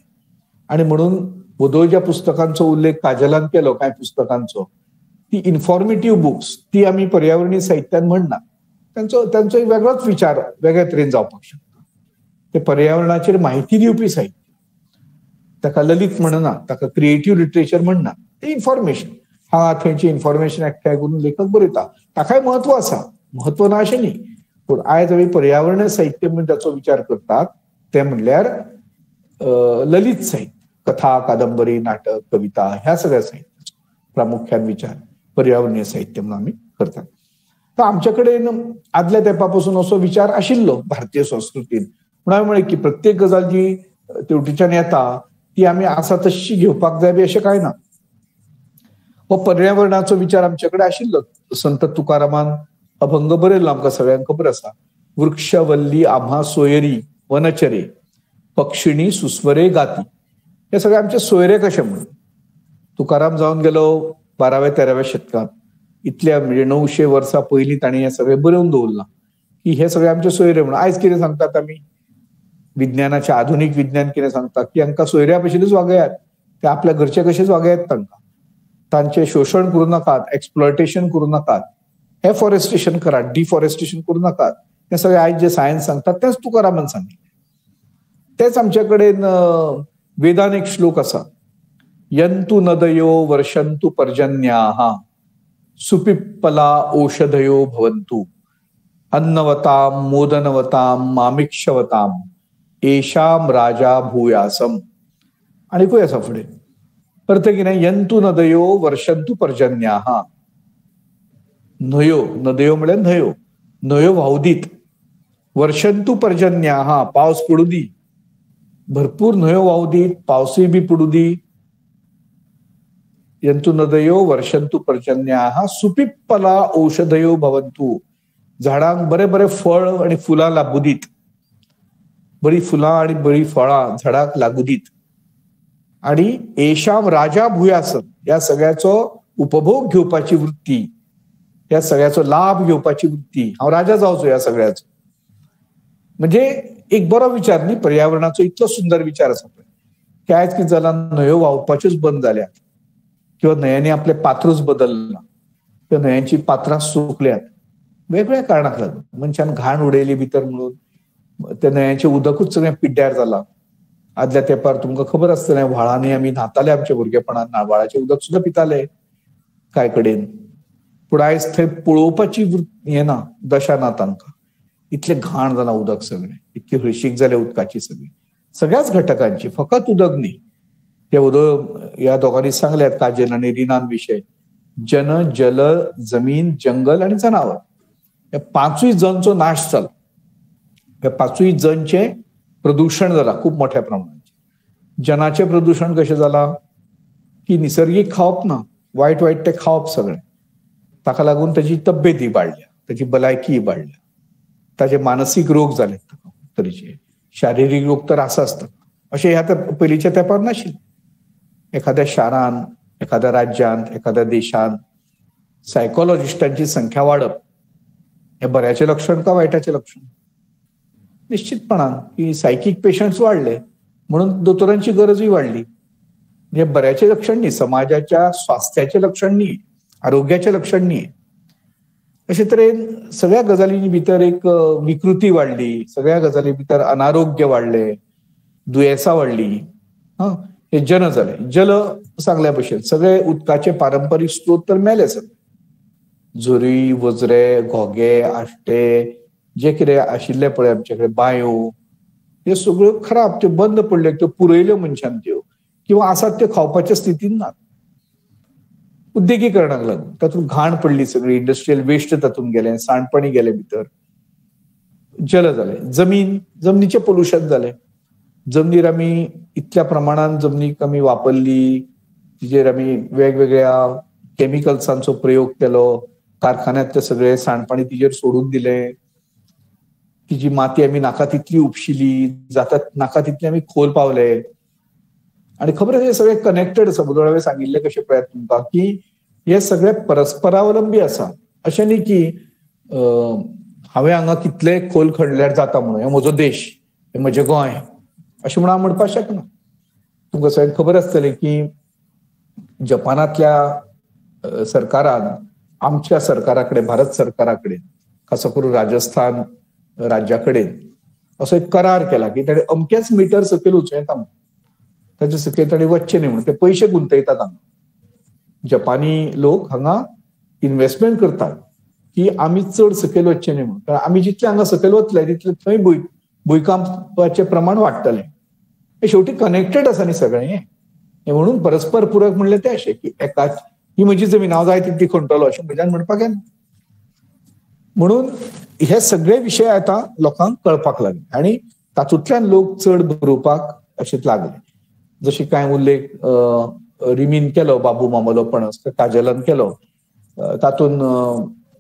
आणि म्हणून वदो ज्या पुस्तकांचो उल्लेख काजलान केलो, कांय पुस्तकांचो, ती इन्फॉर्मेटिव्ह बुक्स, ती आमी पर्यावरणी साहित्यान म्हणना. त्यांचो एक वेगळोच विचार वेगळ्या तरेन जावपाक शकता. ते पर्यावरणाचेर म्हायती दिवपी साहित्य. ताका ललित म्हणना, ताका क्रिएटिव्ह लिटरेचर म्हणना, ते इन्फॉर्मेशन. हांगा थंयची इन्फॉर्मेशन एकठांय करून लेखक बरयता, ताकाय महत्व आसा, महत्व ना अशें न्ही. पूण आयज आमी पर्यावरणीय साहित्य म्हणून ताचो विचार करतात ते म्हणल्यार ललित साहित्य, कथा, कादंबरी, नाटक, कविता, ह्या सगळ्या साहित्याचो प्रामुख्यान विचार पर्यावरणीय साहित्य म्हणून आमी करतात. तर आमचे कडेन आदल्या तेंपा पासून असो विचार आशिल्लो भारतीय संस्कृतीन. पूण हांवें म्हळें की प्रत्येक गजाल जी तेवटेच्यान येता ती आमी आसा तशी घेवपाक जाय बी अशें कांय ना. हो पर्यावरणाचो विचार आमचे कडेन आशिल्लो. संत तुकारामान अभंग बरयल्लो, आमकां सगळ्यांक खबर आसा. वृक्ष वल्ली आम्हा सोयरी वनचरे, पक्षिणी सुस्वरे गाती. हे सगळे आमचे सोयरे कशे म्हणून. तुकाराम जावन गेलो 12व्या-13व्या शतकांत. इतल्या म्हणजे 900 वर्सां पयलीं तांणी हे सगळें बरोवन दवरलां की हे सगळे आमचे सोयरे म्हणून. आयज कितें सांगतात आमी, विज्ञानाचे आधुनीक विज्ञान कितें सांगता की हांकां सोयऱ्या भशेनूच वागयात, ते आपल्या घरचे कशेच वागयात, तांकां तांचें शोशण करूं नाकात, एक्सप्लॉयटेशन करूं नाकात, एफॉरेस्टेशन करात, डिफॉरेस्टेशन करूं नाकात. हें सगळें आयज जे सायन्स सांगतात तेंच तुकारामान सांगिल्लें. तेच आमचे कडेन वेदान एक श्लोक आसा, यंतु नदयो वर्षंतु पर्जन्याः सुपिप्पला औषधयो भवन्तु. अन्नवताम मोदनवताम मामिक्षवताम एशाम राजा भूयासम. आणि कोय असा फुडें परत कितें यंतु नदयो वर्षंतु पर्जन्याहा. न्हंयो नदयो म्हळ्यार न्हंयो न्हंयो व्हांवदीत. वर्षंतु पर्जन्याहा पावस पडू दी. भरपूर न्हंयो व्हांवदीत पावसूय बी पडू दी. यंतु नदयो वर्षंतु पर्जन्याहा सुपिप्पला औषधयो भवंतु. झाडांक बरे बरे फळ आणि फुलां लागू दीत. बरी फुलां आणि बरी फळां झाडाक लागू दीत. आणि एशाम राजा भूयासम या सगळ्याचो उपभोग घेवपाची वृत्ती, या सगळ्याचो लाभ घेवपाची वृत्ती. हांव राजा जावचो या सगळ्याचो. म्हणजे एक बरो विचार न्ही पर्यावरणाचो. इतलो सुंदर विचार आसा पळय की आयज कितें जालां न्हंयो व्हांवपाच्योच बंद जाल्यात किंवा न्हंयांनी आपले पात्रूच बदलना किंवा न्हंयांची पात्रां सुकल्यात वेगवेगळ्या कारणाक लागून. मनशान घाण उडयली भितर म्हणून त्या न्हंयांचें उदकूच सगळें पिड्ड्यार जालां. आदल्या तेंपार तुमकां खबर आसतलें व्हाळांनी आमी न्हाताले आमच्या भुरगेपणांत. व्हाळाचें उदक सुद्दां पिताले कांय कडेन. पूण आयज थंय पळोवपाची हें ना दशा ना तांकां. इतलें घाण जालां उदक सगळें. इतली हळशीक जाल्या उदकाची सगळ्याच घटकांची फकत उदक न्ही. ते उदक ह्या दोगांनी सांगल्यात काजल आनी रिनान विशय. जन जल जमीन जंगल आणि जनावर हे पांचूय जनचो नाश जाला. हे पांचूय जनचे प्रदूषण जाला खूप मोठ्या प्रमाणात. जनाचे प्रदूषण कशें जाला की निसर्गीक खावप ना, वायट वायट ते खावप सगळें. ताका लागून ताची तब्येत इबाडल्या, ताची भलायकी इबाडल्या, ताचे मानसीक रोग जाले तरेचे. शारिरीक रोग तर आसाच अशें ह्या पयलींच्या तेंपार नाशिल्लें. एखाद्या शारान एखाद्या राज्यांत एखाद्या देशांत सायकोलॉजिस्टांची संख्या वाडप हे बऱ्याचे लक्षण का वायटाचे लक्षण? निश्चितपणान की सायकीक पेशंट्स वाडले म्हणून दोतोरांची गरजूय वाडली. हे बऱ्याचे लक्षण न्ही, समाजाच्या स्वास्थ्याचे लक्षण न्ही, आरोग्याचे लक्षण न्ही. अशे तरेन सगळ्या गजालींनी भितर एक विकृती वाडली, सगळ्या गजाली भितर अनारोग्य वाडले, दुयेंसां वाडली. हे जन जाले. जल सांगल्या भशेन सगळे उदकाचे पारंपरीक स्त्रोत तर मेले सगळे. झरी वजरे घोगे आष्टे जे कितें आशिल्ले पळय आमचे कडेन बांयो हे सगळ्यो खराब, त्यो बंद पडल्यो, त्यो पुरयल्यो मनशान त्यो किंवा आसात त्यो खावपाच्या स्थितीन नात. उद्देगीकरणाक लागून तातूंत घाण पडली सगळी, इंडस्ट्रियल वेस्ट तातूंत गेले, सांडपाणी गेले भितर. जल जाले. जमनीचे पोल्युशन जाले. जमनीर आमी इतल्या प्रमाणात जमनीक आमी वापरली, तिजेर आमी वेगवेगळ्या केमिकल्सांचो प्रयोग केलो, कारखान्यांतले सगळे सांडपाणी तिजेर सोडून दिले, तिची माती आमी नाका तितली उपशिली, जाता नाका तितले आमी खोल पावले. आणि खबर हे सगळे कनेक्टेड आसा. बुधवार हांवें सांगिल्ले कशें पळयात तुमकां की हे सगळे परस्परावलंबी आसा. अशें न्ही की हांवें हांगा कितले खोल खणल्यार जाता म्हणून, हे म्हजो देश, हे म्हजें गोंय अशें म्हणून हांव म्हणपाक शकना. तुमकां सगळ्यांक खबर आसतलें की जपानांतल्या सरकारान आमच्या सरकारा कडेन, भारत सरकारा कडेन, खास करून राजस्थान राज्या कडेन असो एक करार केला की ताणें अमकेच मिटर सकयल उंचयता म्हणून, ताचे सकयल ताणें वचचें न्ही म्हणून. ते पयशे गुंतयतात हांगा. जपानी लोक हांगा इन्व्हेस्टमेंट करतात की आमी चड सकयल वचचें न्ही म्हणून. कारण आमी जितले हांगा सकयल वतले तितले थंय भूंयकांपाचें प्रमाण वाडटलें. हे शेवटी कनेक्टेड आसा न्ही सगळें. हे म्हणून परस्पर पूरक म्हणलें तें अशें की एकाच ही म्हजी जमीन हांव जाय तितली खणटलो अशें म्हज्यान म्हणपाक येना. म्हणून हे सगळे विशय आतां लोकांक कळपाक लागले आणि तातूंतल्यान लोक चड बरोवपाक अशें लागले. जशें कांय उल्लेख रिमीन केलो, बाबू मामलो पणस, काजलान केलो, तातूंत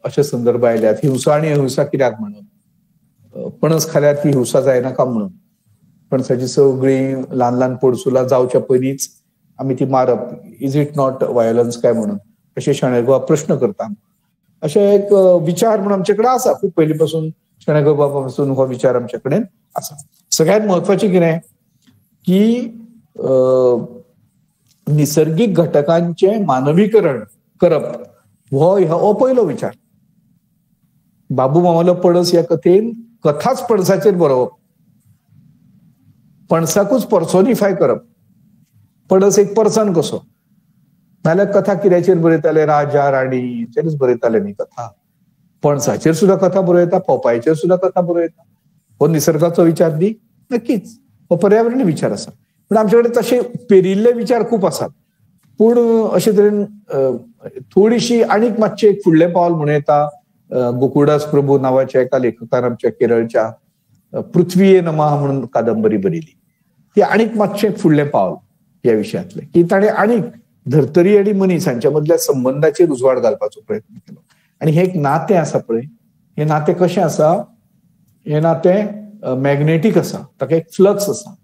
अशे संदर्भ आयल्यात हिंसा आनी अहिंसा कित्याक म्हणून, पणस खाल्यार ती हिंसा जायनाका म्हणून, पणसाची सगळी ल्हान ल्हान पोरसुलां जावच्या पयलींच आमी ती मारप, इज इट नॉट वायोलन्स काय म्हणून अशे शणै प्रश्न करता. अशे एक विचार म्हणून आमचे कडेन आसा. खूब पयलीं पासून शणै गोबा पासून हो विचार आमचे कडेन आसा. सगळ्यांत म्हत्वाचें कितें की निसर्गीक घटकांचे मानवीकरण करप हो पयलो विचार. बाबू मामलो पणस ह्या कथेन कथाच पणसाचेर बरोवप, पणसाकूच पर्सोनिफाय करप. पणस एक पर्सन कसो, नाल्यार कथा कित्याचेर बरयताले, राजा राणी हेचेरच बरयताले न्ही कथा. पणसाचेर सुद्धा कथा बरोव येता, पोपायचेर सुद्धा कथा बरोव येता. हो निसर्गाचो विचार न्ही? नक्कीच हो पर्यावरणीय विचार आसा. पण आमचे कडेन तसे पेरिल्ले विचार खूप आसात. पूण अशे तरेन थोडीशी आनीक मातशें एक फुडलें पावल म्हणूं येता. गोकुळदास प्रभू नांवाच्या एका लेखकान आमच्या केरळच्या पृथ्वीये नमः म्हणून कादंबरी बरयली. ती आनीक मातशें फुडलें पावल ह्या विशयांतलें, की ताणें आनीक धर्तरी आनी मनीस हांच्या मदल्या संबंधाचेर उजवाड घालपाचो प्रयत्न केलो. आनी हे एक नातें आसा पळय, हे नातें कशें आसा? हे नातें मॅग्नेटीक आसा, ताका एक फ्लक्स आसा.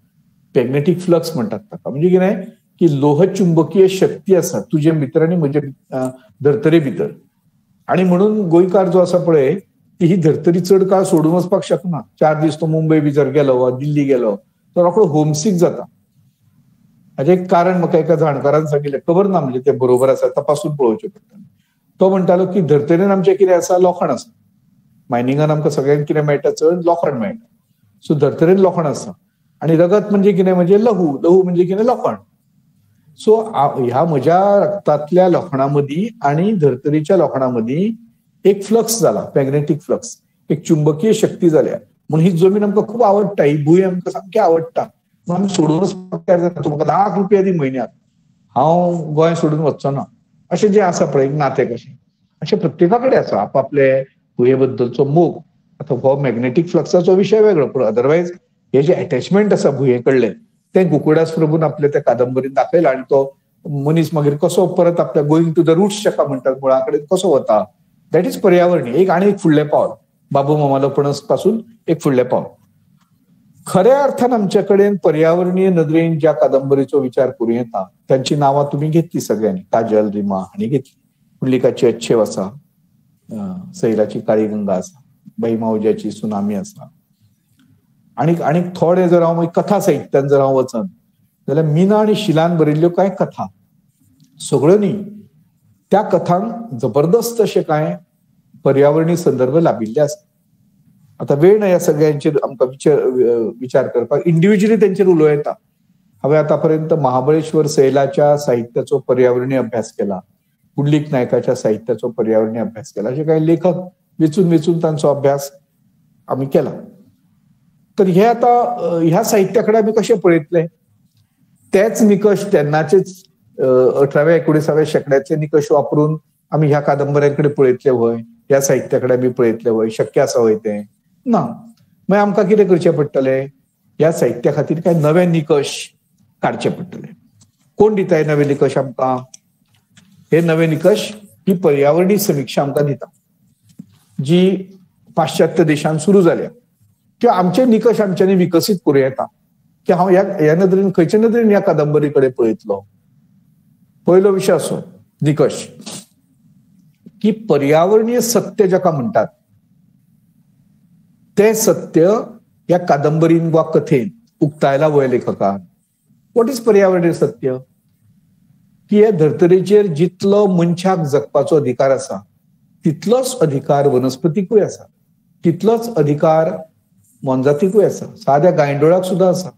मॅग्नेटीक फ्लक्स म्हणटात ताका. म्हणजे कितें की लोह चुंबकीय शक्ती आसा तुजे भितर आनी म्हजे धर्तरे भितर. आणि म्हणून गोंयकार जो आसा पळय ती ही धर्तरी चड काळ सोडून वचपाक शकना. 4 दीस तो मुंबय भितर गेलो वा दिल्ली गेलो तो रोखडो होमसीक जाता. हाजें एक कारण म्हाका एका जाणकारान सांगिल्लें, खबर ना म्हणजे ते बरोबर आसा, तपासून पळोवचें पडटलें. तो म्हणटालो की धर्तरेन आमचें कितें आसा? लोखण आसा. मायनिंगान आमकां सगळ्यांक कितें मेळटा? चड लोखण मेळटा. सो धर्तरेन लोखण आसा. आणि रगत म्हणजे कितें? म्हणजे लहू. लहू म्हणजे कितें? लोखण. सो ह्या म्हज्या रक्तांतल्या लोखणामदीं आणि धर्तरीच्या लोखणामदीं एक फ्लक्स जाला, मॅग्नेटीक फ्लक्स, एक चुंबकीय शक्ती जाल्या. म्हणून ही जमीन आमकां खूब आवडटा, ही भूंय आमकां सामकी आवडटा. म्हणून आमी सोडूनच तयार जाता. तूं म्हाका ₹1,00,000 दी म्हयन्याक, हांव गोंय सोडून वचचो ना. अशें जें आसा पळय नातें कशें, अशें प्रत्येका कडेन आसा आपआपले भुंये बद्दलचो मोग. आतां हो मॅग्नेटीक फ्लक्साचो विशय वेगळो, पूण अदरवायज हे जे अटॅचमेंट आसा भुंये कडलें ते गोकुळदास प्रभून आपल्या त्या कादंबरीत दाखयला. आणि तो मनीस मागीर कसो परत आपल्या गोईंग टू द रूट्स जाका म्हणटात, मुळा कडेन कसो वता, दॅट इज पर्यावरणीय. एक आनी एक फुडलें पावल, बाबू मामालो पणस पासून एक फुडलें पावल. खऱ्या अर्थान आमचे कडेन पर्यावरणीय नदरेन ज्या कादंबरीचो विचार करूं येता त्यांची नांवां तुमी घेतली सगळ्यांनी. काजल, रिमा हांणी घेतली. पुंडलिकाची अच्छेव आसा, सैराची काळी गंगा आसा, बाई मावज्याची सुनामी आसा. आनीक थोडे जर हांव कथा साहित्यान जर हांव वचन जाल्यार मीना आनी शिलान बरयल्ल्यो कांय कथा, सगळ्यो न्ही, त्या कथांक जबरदस्त अशे कांय पर्यावरणीय संदर्भ लाभिल्ले आसा. आता वेळ ना ह्या सगळ्यांचेर आमकां विचार करपाक, इंडिव्हिज्युअली तेंचेर उलोवं येता. हांवें आतापर्यंत महाबळेश्वर सैलाच्या साहित्याचो पर्यावरणीय अभ्यास केला, पुंडलीक नायकाच्या साहित्याचो पर्यावरणीय अभ्यास केला. असे काही लेखक वेचून तांचो अभ्यास आमी केला. तर हे आता ह्या साहित्याकडे आमी कशे पळयतले? तेच निकष तेन्नाचेच 18व्या 19व्या शेंकड्याचे निकष वापरून आमी ह्या कादंबऱ्यांकडे पळयतले वय, ह्या साहित्याकडे आमी पळयतले वय? शक्य आसा वय तें? ना. मागीर आमकां कितें करचें पडटलें? ह्या साहित्या खातीर कांय नवे निकष काडचे पडटले. कोण दिता हे नवे निकष आमकां? हे नवे निकष ही पर्यावरणीय समीक्षा आमकां दिता, जी पाश्चात्य देशांत सुरू जाल्या. किंवा आमचे निकष आमच्यांनी विकसीत करूं येता की हांव ह्या नदरेन खंयचे नदरेन ह्या कादंबरी कडेन पळयतलो. पयलो विशय असो निकष की पर्यावरणीय सत्य जाका म्हणटात ते सत्य ह्या कादंबरीन वा कथेन उक्तायला वय लेखकान. वॉट इज पर्यावरणीय सत्य? की ह्या धर्तरेचेर जितलो मनशाक जगपाचो अधिकार आसा तितलोच अधिकार वनस्पतीकूय आसा, तितलोच अधिकार मोनजातीकूय आसा, साद्या गांयडोळाक सुद्धा आसा.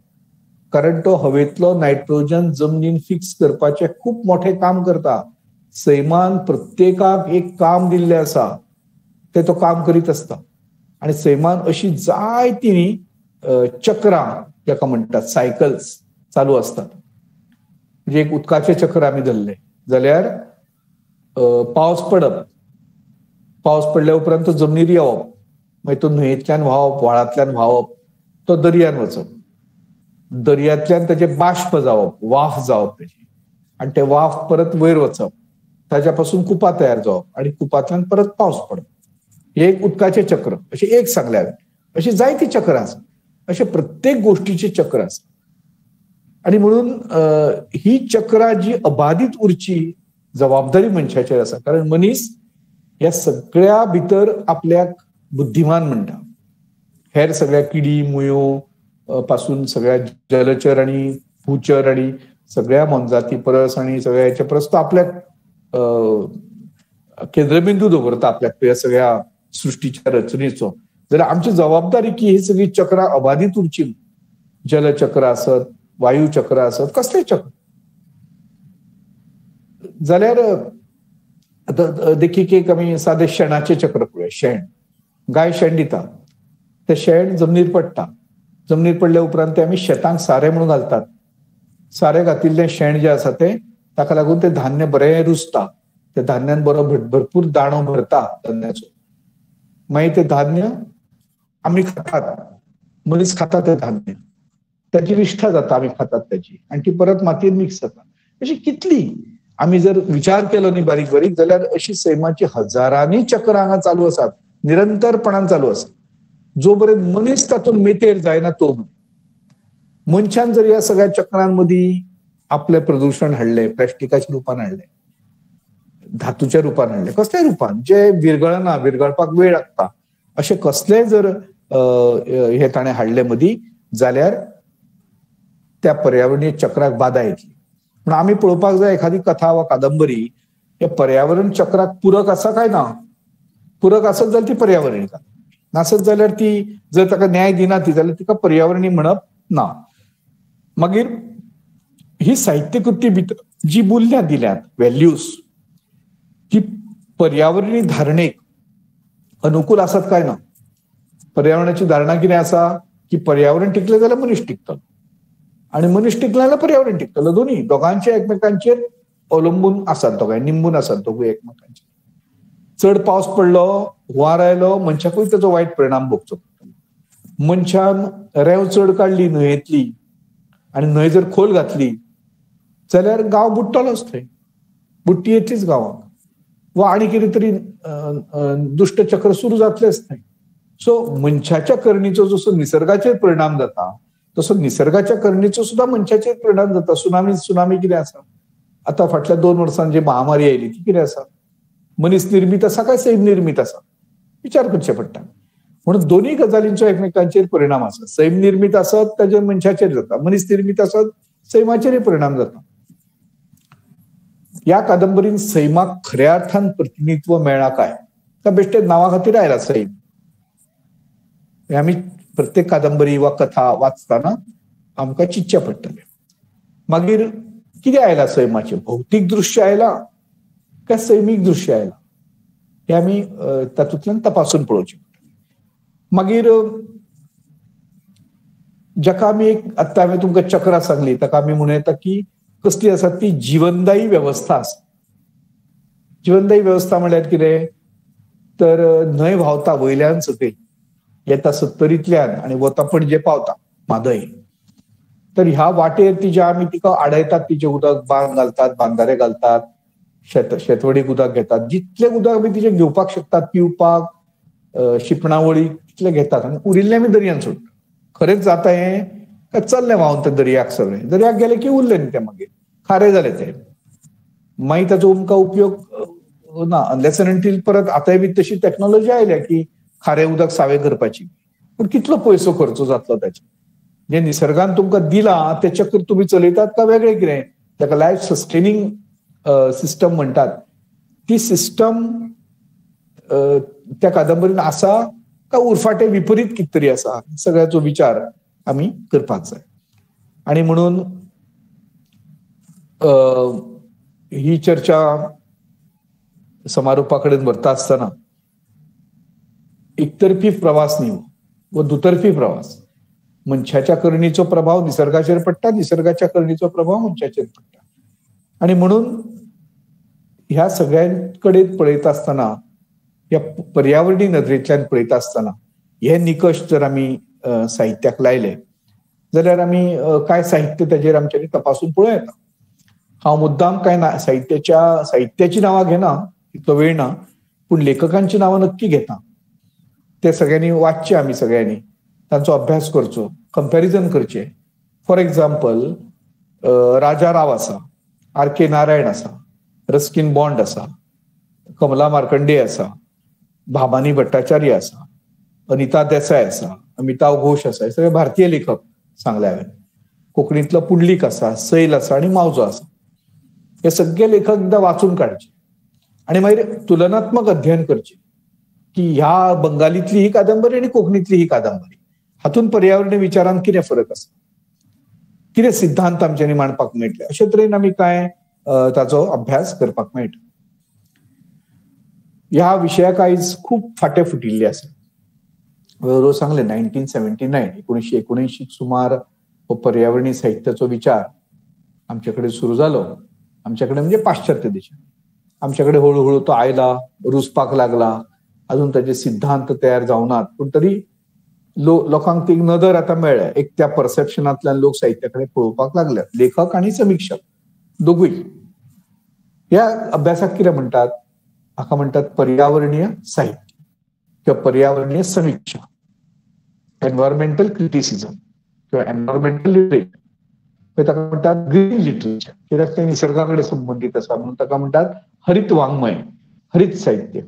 कारण तो हवेतलो नायट्रोजन जमनीन फिक्स करपाचे खूप मोठे काम करता. सैमान प्रत्येकाक एक काम दिल्लें आसा, ते तो काम करीत आसता. आणि सैमान अशी जायती चक्रां जाका म्हणटात सायकल्स चालू असतात. म्हणजे एक उदकाचे चक्र आमी धरले जाल्यार पावस पडप, पावस पडल्या उपरांत तो जमनीर येवप, मागीर तो न्हंयेंतल्यान व्हांवप, व्हाळांतल्यान व्हांवप, तो दर्यान वचप, दर्यांतल्यान ताचे बाश्प जावप, वाफ जावप तेची, आनी ते वाफ परत वयर वचप, ताच्या पासून कुपां तयार जावप आनी कुपांतल्यान परत पावस पडप. हे एक उदकाचे चक्र अशें एक सांगलें हांवें. अशी जायती चक्रां आसा, अशे प्रत्येक गोष्टीचे चक्र आसा. आणि म्हणून ही चक्रां जी अबाधित उरची जबाबदारी मनशाचेर आसा. कारण मनीस ह्या सगळ्या भितर आपल्याक बुद्धिमान म्हणटा. हेर सगळ्या किडी मुयो पासून सगळ्या जलचर आणि भूचर आणि सगळ्या मोनजाती परस आणि सगळ्या हेच्या परस तो आपल्याक केंद्रबिंदू दवरता आपल्याक ह्या सगळ्या सृष्टीच्या रचनेचो. जाल्यार आमची जबाबदारी की ही सगळी चक्रां अबाधित उरची. जलचक्र आसत, वायू चक्र आसत, कसलेय चक्र. जाल्यार आता देखीक एक आमी साधे शेणाचे चक्र पळय. शेण, गाय शेण दिता, ते शेण जमनीर पडटा, जमनीर पडल्या उपरांत ते आमी शेतांक सारें म्हणून घालतात. सारें घातिल्लें शेण जें आसा तें ताका लागून तें धान्य बरें रुजता, त्या धान्यान बरो भरपूर दाणो भरता धान्याचो. मागीर तें धान्य आमी खातात, मनीस खाता तें धान्य, त्याची विष्ठा जाता, आमी खातात त्याची, आनी ती परत मातयेत मिक्स जाता. अशी कितली आमी जर विचार केलो न्ही बारीक बारीक, जाल्यार अशी सैमाची हजारांनी चक्र हांगा चालू आसात, निरंतरपणान चालू आसात. जो पर्यंत मनीस तातूंत मेतेर जायना तो मनशान जर ह्या सगळ्या चक्रांमदीं आपलें प्रदूषण हाडलें, प्लास्टिकाच्या रूपान हाडलें, धातूच्या रूपान हाडलें, कसल्याय रूपान जे विरगळना, विरगळपाक वेळ लागता, अशें कसलेय जर हे ताणें हाडले मदीं, जाल्यार त्या पर्यावरणीय चक्राक बाधा येतली. पूण आमी पळोवपाक जाय एखादी कथा वा कादंबरी हे पर्यावरण चक्राक पूरक आसा काय ना. पूरक आसत जाल्यार ती पर्यावरणीय कथा, नासत जाल्यार ती जर ताका न्याय दिना ती, जाल्यार तिका पर्यावरणीय म्हणप ना. मागीर ही साहित्य कृती भितर जी मूल्यां दिल्यात, व्हॅल्यूज, ती पर्यावरणीय धारणेक अनुकूल आसात काय ना. पर्यावरणाची धारणा कितें आसा की पर्यावरण टिकलें जाल्यार मनीस टिकतलो, आणि मनीस टिकला जाल्यार पर्यावरण टिकतलो. दोन्ही दोगांचे एकमेकांचेर अवलंबून आसात, दोगांय निंबून आसात दोगूय एकमेकांचेर. चड पावस पडलो, हुंवार आयलो, मनशाकूय ताचो वायट परिणाम भोगचो पडटलो. मनशान रेंव चड काडली न्हंयेतली आनी न्हंय जर खोल घातली जाल्यार गांव बुडटलोच, थंय बुडटी येतलीच गांवांक, वा आनी कितें तरी दुश्ट चक्र सुरू जातलेच थंय. सो मनशाच्या करणीचो जसो निसर्गाचेर परिणाम जाता, तसो निसर्गाच्या करणीचो सुद्धा मनशाचेर परिणाम जाता. सुनामी कितें आसा, आता फाटल्या 2 वर्सांत जी महामारी आयली ती कितें आसा, मनीस निर्मीत आसा काय सैम निर्मीत आसा, विचार करचे पडटा. म्हणून दोन्ही गजालींचो एकमेकांचेर परिणाम आसा. सैम निर्मीत आसत ताजेर मनशाचेर जाता, मनीस निर्मीत आसत सैमाचेरय परिणाम जाता. ह्या कादंबरीन सैमाक खऱ्या अर्थान प्रतिनिधित्व मेळ्ळा काय, का बेश्टे नांवा खातीर आयला सैम, हे आमी प्रत्येक कादंबरी वा कथा वाचताना आमकां चिंतचें पडटलें. मागीर कितें आयला सैमाचें, भौतीक दृश्य आयला काय सैमीक दृश्य आयला, हे आमी तातूंतल्यान तपासून पळोवचें. मागीर जाका आमी आतां हांवें तुमकां चक्रां सांगली, ताका आमी म्हणूं येता की कसली आसा ती जीवनदायी वेवस्था आसा. जीवनदायी वेवस्था म्हळ्यार कितें तर न्हंय व्हांवता वयल्यान सकयल, येता 70तल्यान आनी वता पणजे पावता म्हादय. तर ह्या वाटेर तिच्या आमी तिका आडयतात, तिचें उदक बांद घालतात, बांदारे घालतात, शेतवडीक उदक घेतात, जितलें उदक आमी तिचें घेवपाक शकतात, पिवपाक, शिंपणावळी तितलें घेतात, आनी उरिल्लें आमी दर्यान सोडटात. खरेंच जाता हें काय चल्लें व्हांवन तें दर्याक, सगळें दर्याक गेलें की उरलें न्ही तें, मागीर खारें जालें तें, मागीर ताचो आमकां उपयोग ना. अनलेस एंड अंटील परत आतांय बी तशी टॅक्नॉलॉजी आयल्या की खारें उदक सावें करपाची, पूण कितलो पयसो खर्च जातलो ताचेर. जे निसर्गान तुमकां दिलां तें चक्र तुमी चलयतात काय वेगळें कितें, ताका लायफ सस्टेनिंग सिस्टम म्हणटात, ती सिस्टम त्या कादंबरीन आसा का उरफाटें विपरीत कितें तरी आसा, सगळ्याचो विचार आमी करपाक जाय. आनी म्हणून ही चर्चा समारोपा कडेन व्हरता आसतना एकतर्फी प्रवास न्ही व दुतर्फी प्रवास. मनशाच्या करणीचो प्रभाव निसर्गाचेर पडटा, निसर्गाच्या करणीचो प्रभाव मनशाचेर पडटा. आणि म्हणून ह्या सगळ्यांकडे पळयता आसतना, ह्या पर्यावरणीय नदरेंतल्यान पळयता आसतना हे निकश जर आमी साहित्याक लायले जाल्यार आमी काय साहित्य ताजेर आमच्यांनी तपासून पळोवं येता. हांव मुद्दाम काय साहित्याची नांवां घेना, इतलो वेळ ना, पूण लेखकांची नांवां नक्की घेता. ते सगळ्यांनी वाचचे, आमी सगळ्यांनी तांचो अभ्यास करचो, कंपॅरिजन करचें. फॉर एक्झाम्पल राजा राव आसा, R.K. नारायण आसा, रस्किन बॉन्ड आसा, कमला मार्कंडे आसा, भामानी भट्टाचार्य आसा, अनिता देसाय आसा, अमिताव घोष आसा, हे सगळे भारतीय लेखक सांगले हांवें. कोंकणीतलो पुंडलीक आसा, सैल आसा आनी मावजो आसा. हे सगळे लेखक एकदां वाचून काडचे आनी मागीर तुलनात्मक अध्ययन करचे की ह्या बंगालीतली ही कादंबरी आनी कोंकणीतली ही कादंबरी, हातून पर्यावरणीय विचारांत कितें फरक आसा, कितें सिद्धांत आमच्यांनी मांडपाक मेळटले, अशे तरेन आमी काय ताचो अभ्यास करपाक मेळटा. ह्या विशयाक आयज खूब फाटे फुटिल्ले आसा. रोज सांगले 1979 1979 सुमार हो पर्यावरणीय साहित्याचो विचार आमचे कडेन सुरू जालो. आमचे कडेन म्हणजे पाश्चात्य देशात. आमचे कडेन हळूहळू तो आयला, रुजपाक लागला. अजून ताचे सिद्धांत तयार जावनात, पूण तरी लोकांक ती नदर आता मेळ्ळ्या. एक त्या परसेप्शनांतल्यान लोक साहित्याकडे पळोवपाक लागल्यात, लेखक आणि समीक्षक दोगूय. ह्या अभ्यासाक कितें म्हणटात? हाका म्हणटात पर्यावरणीय साहित्य किंवा पर्यावरणीय समीक्षा, एन्व्हायरमेंटल क्रिटिसिझम किंवा एन्व्हायरमेंटल लिटरेचर. ताका म्हणटात ग्रीन लिटरेचर, कित्याक ते निसर्गाकडे संबंधित आसा म्हणून ताका म्हणटात हरित वाङ्मय, हरित साहित्य,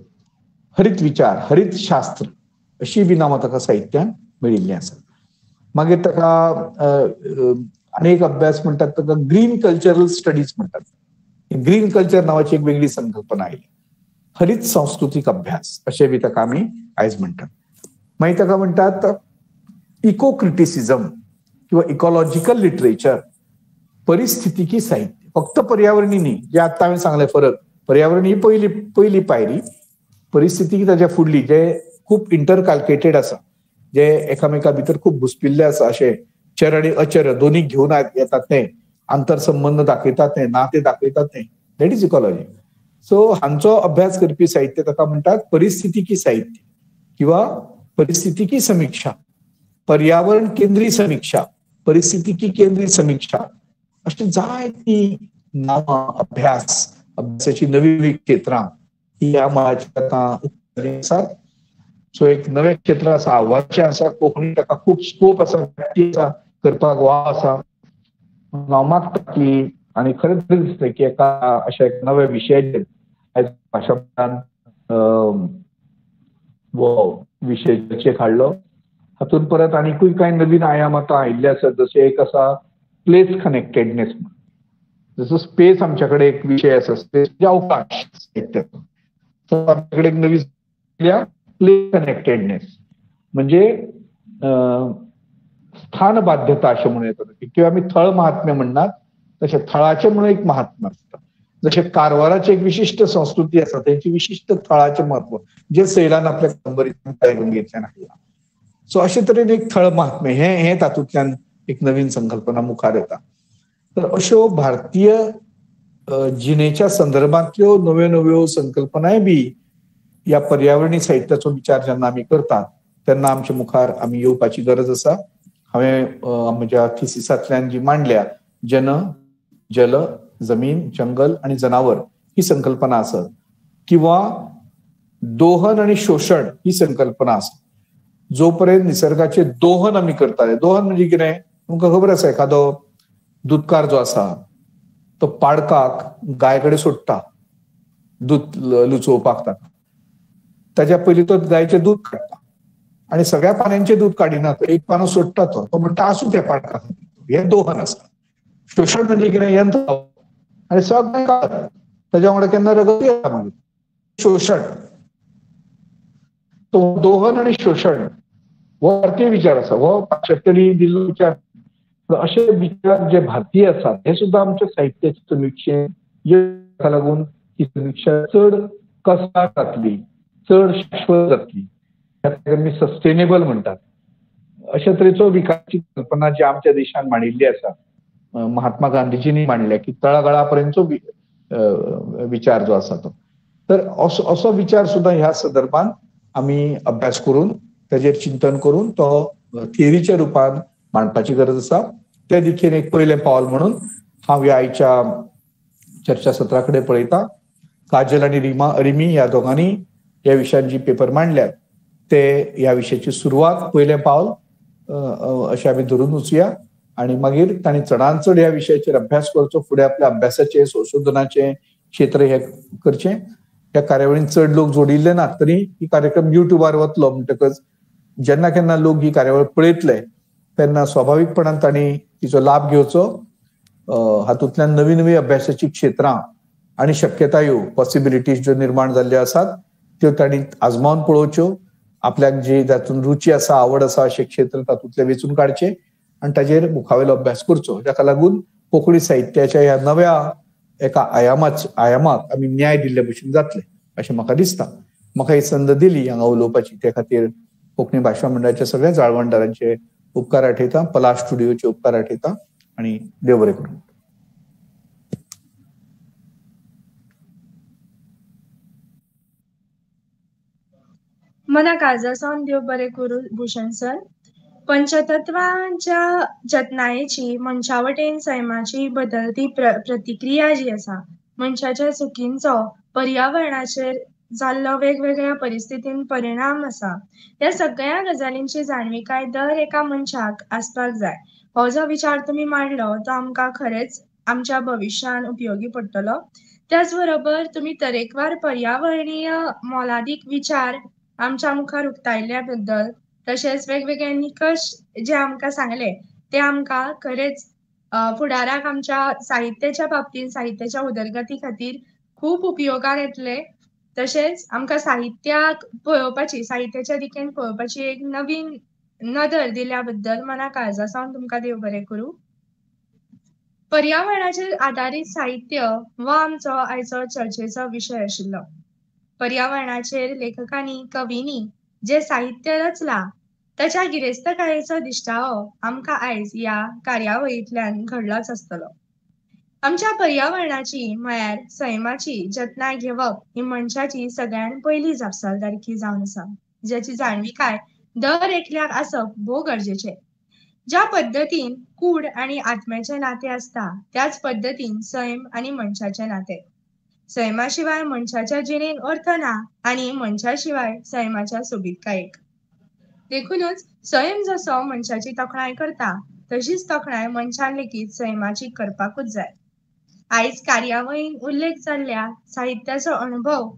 हरित विचार, हरित शास्त्र अशी बी नांवां ताका साहित्यान मेळिल्लीं आसा. मागीर ताका आनी एक अभ्यास म्हणटात ताका ग्रीन कल्चरल स्टडीज म्हणटात. ग्रीन कल्चर नावाची एक वेगळी संकल्पना आयली. हरित सांस्कृतिक अभ्यास अशें बी ताका आमी आयज म्हणटात. मागीर ताका म्हणटात इको क्रिटिसिझम किंवा इकॉलॉजिकल लिटरेचर, परिस्थितीकी साहित्य. फक्त पर्यावरणीय न्ही, जे आतां हांवें सांगलें फरक. पर्यावरणीय पहिली पायरी, परिस्थितीकी ताच्या फुडली, जे खूब इंटरकॅल्केटेड आसा, जे एकामेका भितर खूब घुसपिल्ले आसा. अशे चर आनी अचर दोन्ही घेवन येतात ते, आंतरसंबंध दाखयतात ते, नाते दाखयतात ते, दॅट इज इकॉलॉजी. सो हांचो अभ्यास करपी साहित्य ताका म्हणटात परिस्थितीकी साहित्य किंवा परिस्थितीकी समीक्षा, पर्यावरण केंद्रीय समीक्षा, परिस्थितीकी केंद्रीय समीक्षा, अशी जायती नांवां, अभ्यासाची नवी क्षेत्रां ही ह्या मळाचेर आतां आसात. सो एक नवे क्षेत्र आसा, आव्हानाचें आसा. कोंकणी ताका खूब स्कोप आसा, करपाक वाव आसा. हांव मागता की, आनी खरेंच दिसता की एका अशा एक नव्या विशयाचेर आयज भाशांतल्यान वो विशय चर्चेक हाडलो. हातूंत परत आनीकूय कांय नवीन आयाम आतां आयिल्ले आसात. जशें एक आसा प्लेस कनेक्टेडनेस. जसो स्पेस आमच्या कडेन एक विशय आसा, स्पेस म्हणजे अवकाश साहित्याचो. सो आमचे कडेन एक नवी प्लेस कनेक्टेडनेस म्हणजे स्थान बाध्यता अशें म्हणून येता. किंवा आमी थळ महात्म्य म्हणनात, तशें थळाचें म्हणून एक महात्म्य आसता. जशें कारवाराची एक विशिष्ट संस्कृती आसा, तेंची विशिष्ट थळाचें महत्व, जे सैलान आपल्या कादंबरींतल्यान काळून घेतल्यान हाडला. सो अशे तरेन एक थळ महात्म्य हे तातूंतल्यान एक नवीन संकल्पना मुखार येता. तर अश्यो भारतीय जिणेच्या संदर्भांतल्यो नव्यो नव्यो संकल्पनाय बी या पर्यावरणीय साहित्याचो विचार जेन्ना आमी करतात तेन्ना आमच्या मुखार आमी येवपाची गरज आसा. हांवें म्हज्या थिसिसांतल्यान जी मांडल्या, जन, जल, जमीन, जंगल आणि जनावर ही संकल्पना आसत, किंवा दोहन आणि शोषण ही संकल्पना आसत. जोपर्यंत निसर्गाचे दोहन आमी करताले, दोहन म्हणजे कितें तुमकां खबर आसा, एखादो दूधकार जो आसा तो पाडकाक गाय कडेन सोडटा दूध लुचोवपाक. ताच्या पयलीं तो गायचें दूध काडटा आनी सगळ्या पानांचें दूध काडिना, एक पानो सोडटा. तो म्हणटा आसूं त्या पाडकाक. हे दोहन आसा. शोषण म्हणजे कितें, यंत्र आनी सगळें ताच्या वांगडा केन्ना रगत येता मागीर. शोषण, तो दोहन आणि शोषण हो भारतीय विचार आसा, हो पाश्चात्यांनी दिल्लो विचार. अशे विचार जे भारतीय आसात हे सुद्धा आमच्या साहित्याचे समीक्षेक लागून ही समीक्षा चड कसार जातली, चड शाश्वत जातली. मी सस्टेनेबल म्हणतात. अशा तरेचो विकासाची कल्पना जी आमच्या देशान मांडिल्ली आसा, महात्मा गांधीजींनी मांडल्या, की तळागाळापर्यंतचो विचार जो आसा तो. तर असो विचार सुद्धा ह्या संदर्भात आमी अभ्यास करून ताजेर चिंतन करून तो थिअरीच्या रुपान मांडपाची गरज आसा. त्या दिशेन एक पयलें पावल म्हणून हांव ह्या आयच्या चर्चासत्राकडे पळयता. काजल आणि रिमी ह्या दोगांनी ह्या विशयान जी पेपर मांडल्यात ते ह्या विशयाची सुरवात, पयलें पावल अशें आमी धरून वचुया. आणि मागीर तांणी चडांत चड ह्या विशयाचेर अभ्यास करचो, फुडें आपल्या अभ्यासाचे संशोधनाचे क्षेत्र हे करचें. ह्या कार्यावळीन चड लोक जोडिल्ले नात, तरी ही कार्यक्रम युट्यूबार वतलो म्हणटकच जेन्ना केन्ना लोक ही कार्यावळ पळयतले तेन्ना स्वाभाविकपणान तांणी तिचो लाभ घेवचो. हातूंतल्यान नवी नवी अभ्यासाची क्षेत्रां आणि शक्यतायो, पॉसिबिलिटीज ज्यो निर्माण जाल्ल्यो आसात त्यो तांणी आजमावन पळोवच्यो. आपल्याक जी तातूंत रुची आसा, आवड आसा अशें क्षेत्र तातूंतले वेचून काडचे आनी ताजेर मुखावेलो अभ्यास करचो. जाका लागून कोंकणी साहित्याच्या ह्या नव्या एका आयामाक आमी न्याय दिल्ले भशेन जातले अशें म्हाका दिसता. म्हाका ही संद दिली हांगा उलोवपाची, त्या खातीर कोंकणी भाशा मंडळाच्या सगळ्या जाळवणदारांचे उपकार आठयता, पलाश स्टुडिओचे उपकार आठयता आनी देव बरें करूं. मना काळजासावन देव बरें करूं भूषण सर. पंचतत्वांच्या जतनायेची मनशावटेन सैमाची बदलती प्रतिक्रिया जी आसा, मनशाच्या चुकींचो पर्यावरणाचेर जाल्लो वेगवेगळ्या परिस्थितीन परिणाम आसा, ह्या सगळ्या गजालींची जाणविकाय दर एका मनशाक आसपाक जाय. हो जो विचार तुमी मांडलो तो आमकां खरेंच आमच्या भविश्यान उपयोगी पडटलो. त्याच बरोबर तुमी तरेकवार पर्यावरणीय मोलादीक विचार आमच्या मुखार उक्तायल्या बद्दल, तशेंच वेगवेगळे निकश जे आमकां सांगले ते आमकां खरेंच फुडाराक आमच्या साहित्याच्या बाबतींत साहित्याच्या उदरगती खातीर खूब उपयोगाक येतले. तशेंच आमकां साहित्याक पळोवपाची, साहित्याच्या दिकेन पळोवपाची एक नवीन नदर दिल्या बद्दल मना काळजासावन तुमकां देव बरें करूं. पर्यावरणाचेर आदारीत साहित्य हो आमचो आयचो चर्चेचो विशय आशिल्लो. पर्यावरणाचेर लेखकांनी, कवींनी जे साहित्य रचला ताच्या गिरेस्तकायेचो दिश्टावो आमकां आयज ह्या कार्यावळींतल्यान घडलोच आसतलो. आमच्या पर्यावरणाची म्हळ्यार सैमाची जतनाय घेवप ही मनशाची सगळ्यान पयली जापसालदारकी जावन आसा, ज्याची जाणविकाय दर एकल्याक आसप भोव गरजेचें. ज्या पद्दतीन कूड आनी आत्म्याचें नातें आसता, त्याच पद्दतीन सैम आनी मनशाचें नातें. सैमा शिवाय मनशाच्या जिणेक अर्थ ना आनी मनशा शिवाय सैमाच्या सोबीतकायेक. देखूनच सैम जसो मनशाची तोखणाय करता, तशीच तोखणाय मनशान लेगीत सैमाची करपाकूच जाय. आयज कार्यावळीन उल्लेख जाल्ल्या साहित्याचो अणभव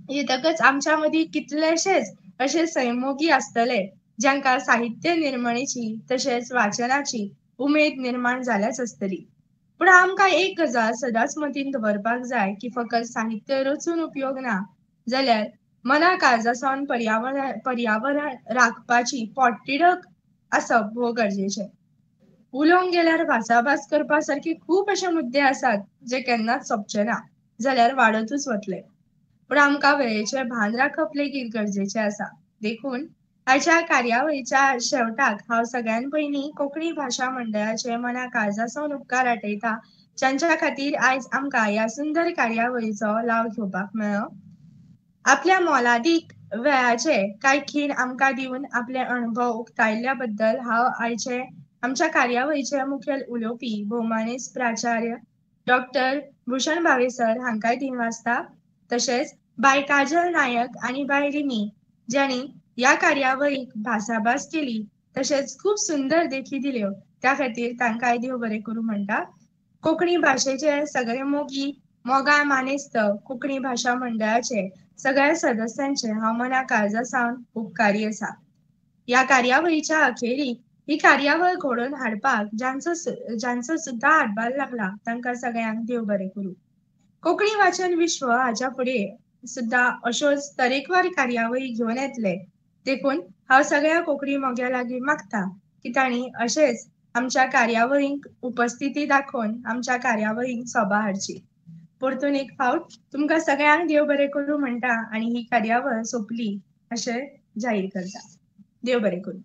येतकच आमच्या मदीं कितलेशेच अशे सैमोगी आसतले ज्यांकां साहित्य निर्मणेची तशेंच वाचनाची उमेद निर्माण जाल्याच आसतली. पूण आमकां एक गजाल सदांच मतीन दवरपाक जाय की फकत साहित्य रचून उपयोग ना, जाल्यार मना काळजासावन पर्यावरण राखपाची पोटतिडक आसप भोव गरजेचें. उलोवंक गेल्यार भासाभास करपा सारके खूब अशे मुद्दे आसात जे केन्नाच सोंपचे ना, जाल्यार वाडतूच वतले. पूण आमकां वेळेचें भान राखप लेगीत गरजेचें आसा. देखून आयच्या कार्यावळीच्या शेवटाक हांव सगळ्यान पयलीं कोंकणी भाशा मंडळाचे मना काळजासावन उपकार आठयता, जांच्या खातीर आयज आमकां ह्या सुंदर कार्यावळीचो लाव घेवपाक मेळ्ळो. आपल्या मोलादीक वेळाचे कांय खीण आमकां दिवन आपले अणभव उक्तायल्ल्या बद्दल हांव आयचे आमच्या कार्यावळीचे मुखेल उलोवपी भौमानीस प्राचार्य डॉक्टर भूषण भावे सर हांकांय दिनवाजता, तशेंच बाय काजल नायक आनी बाय रिमी ज्यांनी ह्या कार्यावळीक भासाभास केली तशेंच खूब सुंदर देखी दिल्यो, त्या खातीर तांकांय देव बरें करूं म्हणटा. कोंकणी भाशेचे सगळे मोगी मोगाळ मानेस्त कोंकणी भाशा मंडळाचे सगळ्या सदस्यांचे हांव मना काळजासावन उपकारी आसा. ह्या कार्यावळीच्या अखेरीक ही कार्यावळ घडोवन हाडपाक ज्यांचो सुद्दां हातभार लागला तांकां सगळ्यांक देव बरें करूं. कोंकणी वाचन विश्व हाच्या फुडें सुद्दां अश्योच तरेकवार कार्यावळी घेवन येतले. देखून हांव सगळ्या कोंकणी मोग्या लागीं मागता की तांणी अशेंच आमच्या कार्यावळींक उपस्थिती दाखोवन आमच्या कार्यावळींक सोबा हाडची. परतून एक फावट तुमकां सगळ्यांक देव बरें करूं म्हणटा आनी ही कार्यावळ सोंपली अशें जाहीर करता. देव बरें करूं.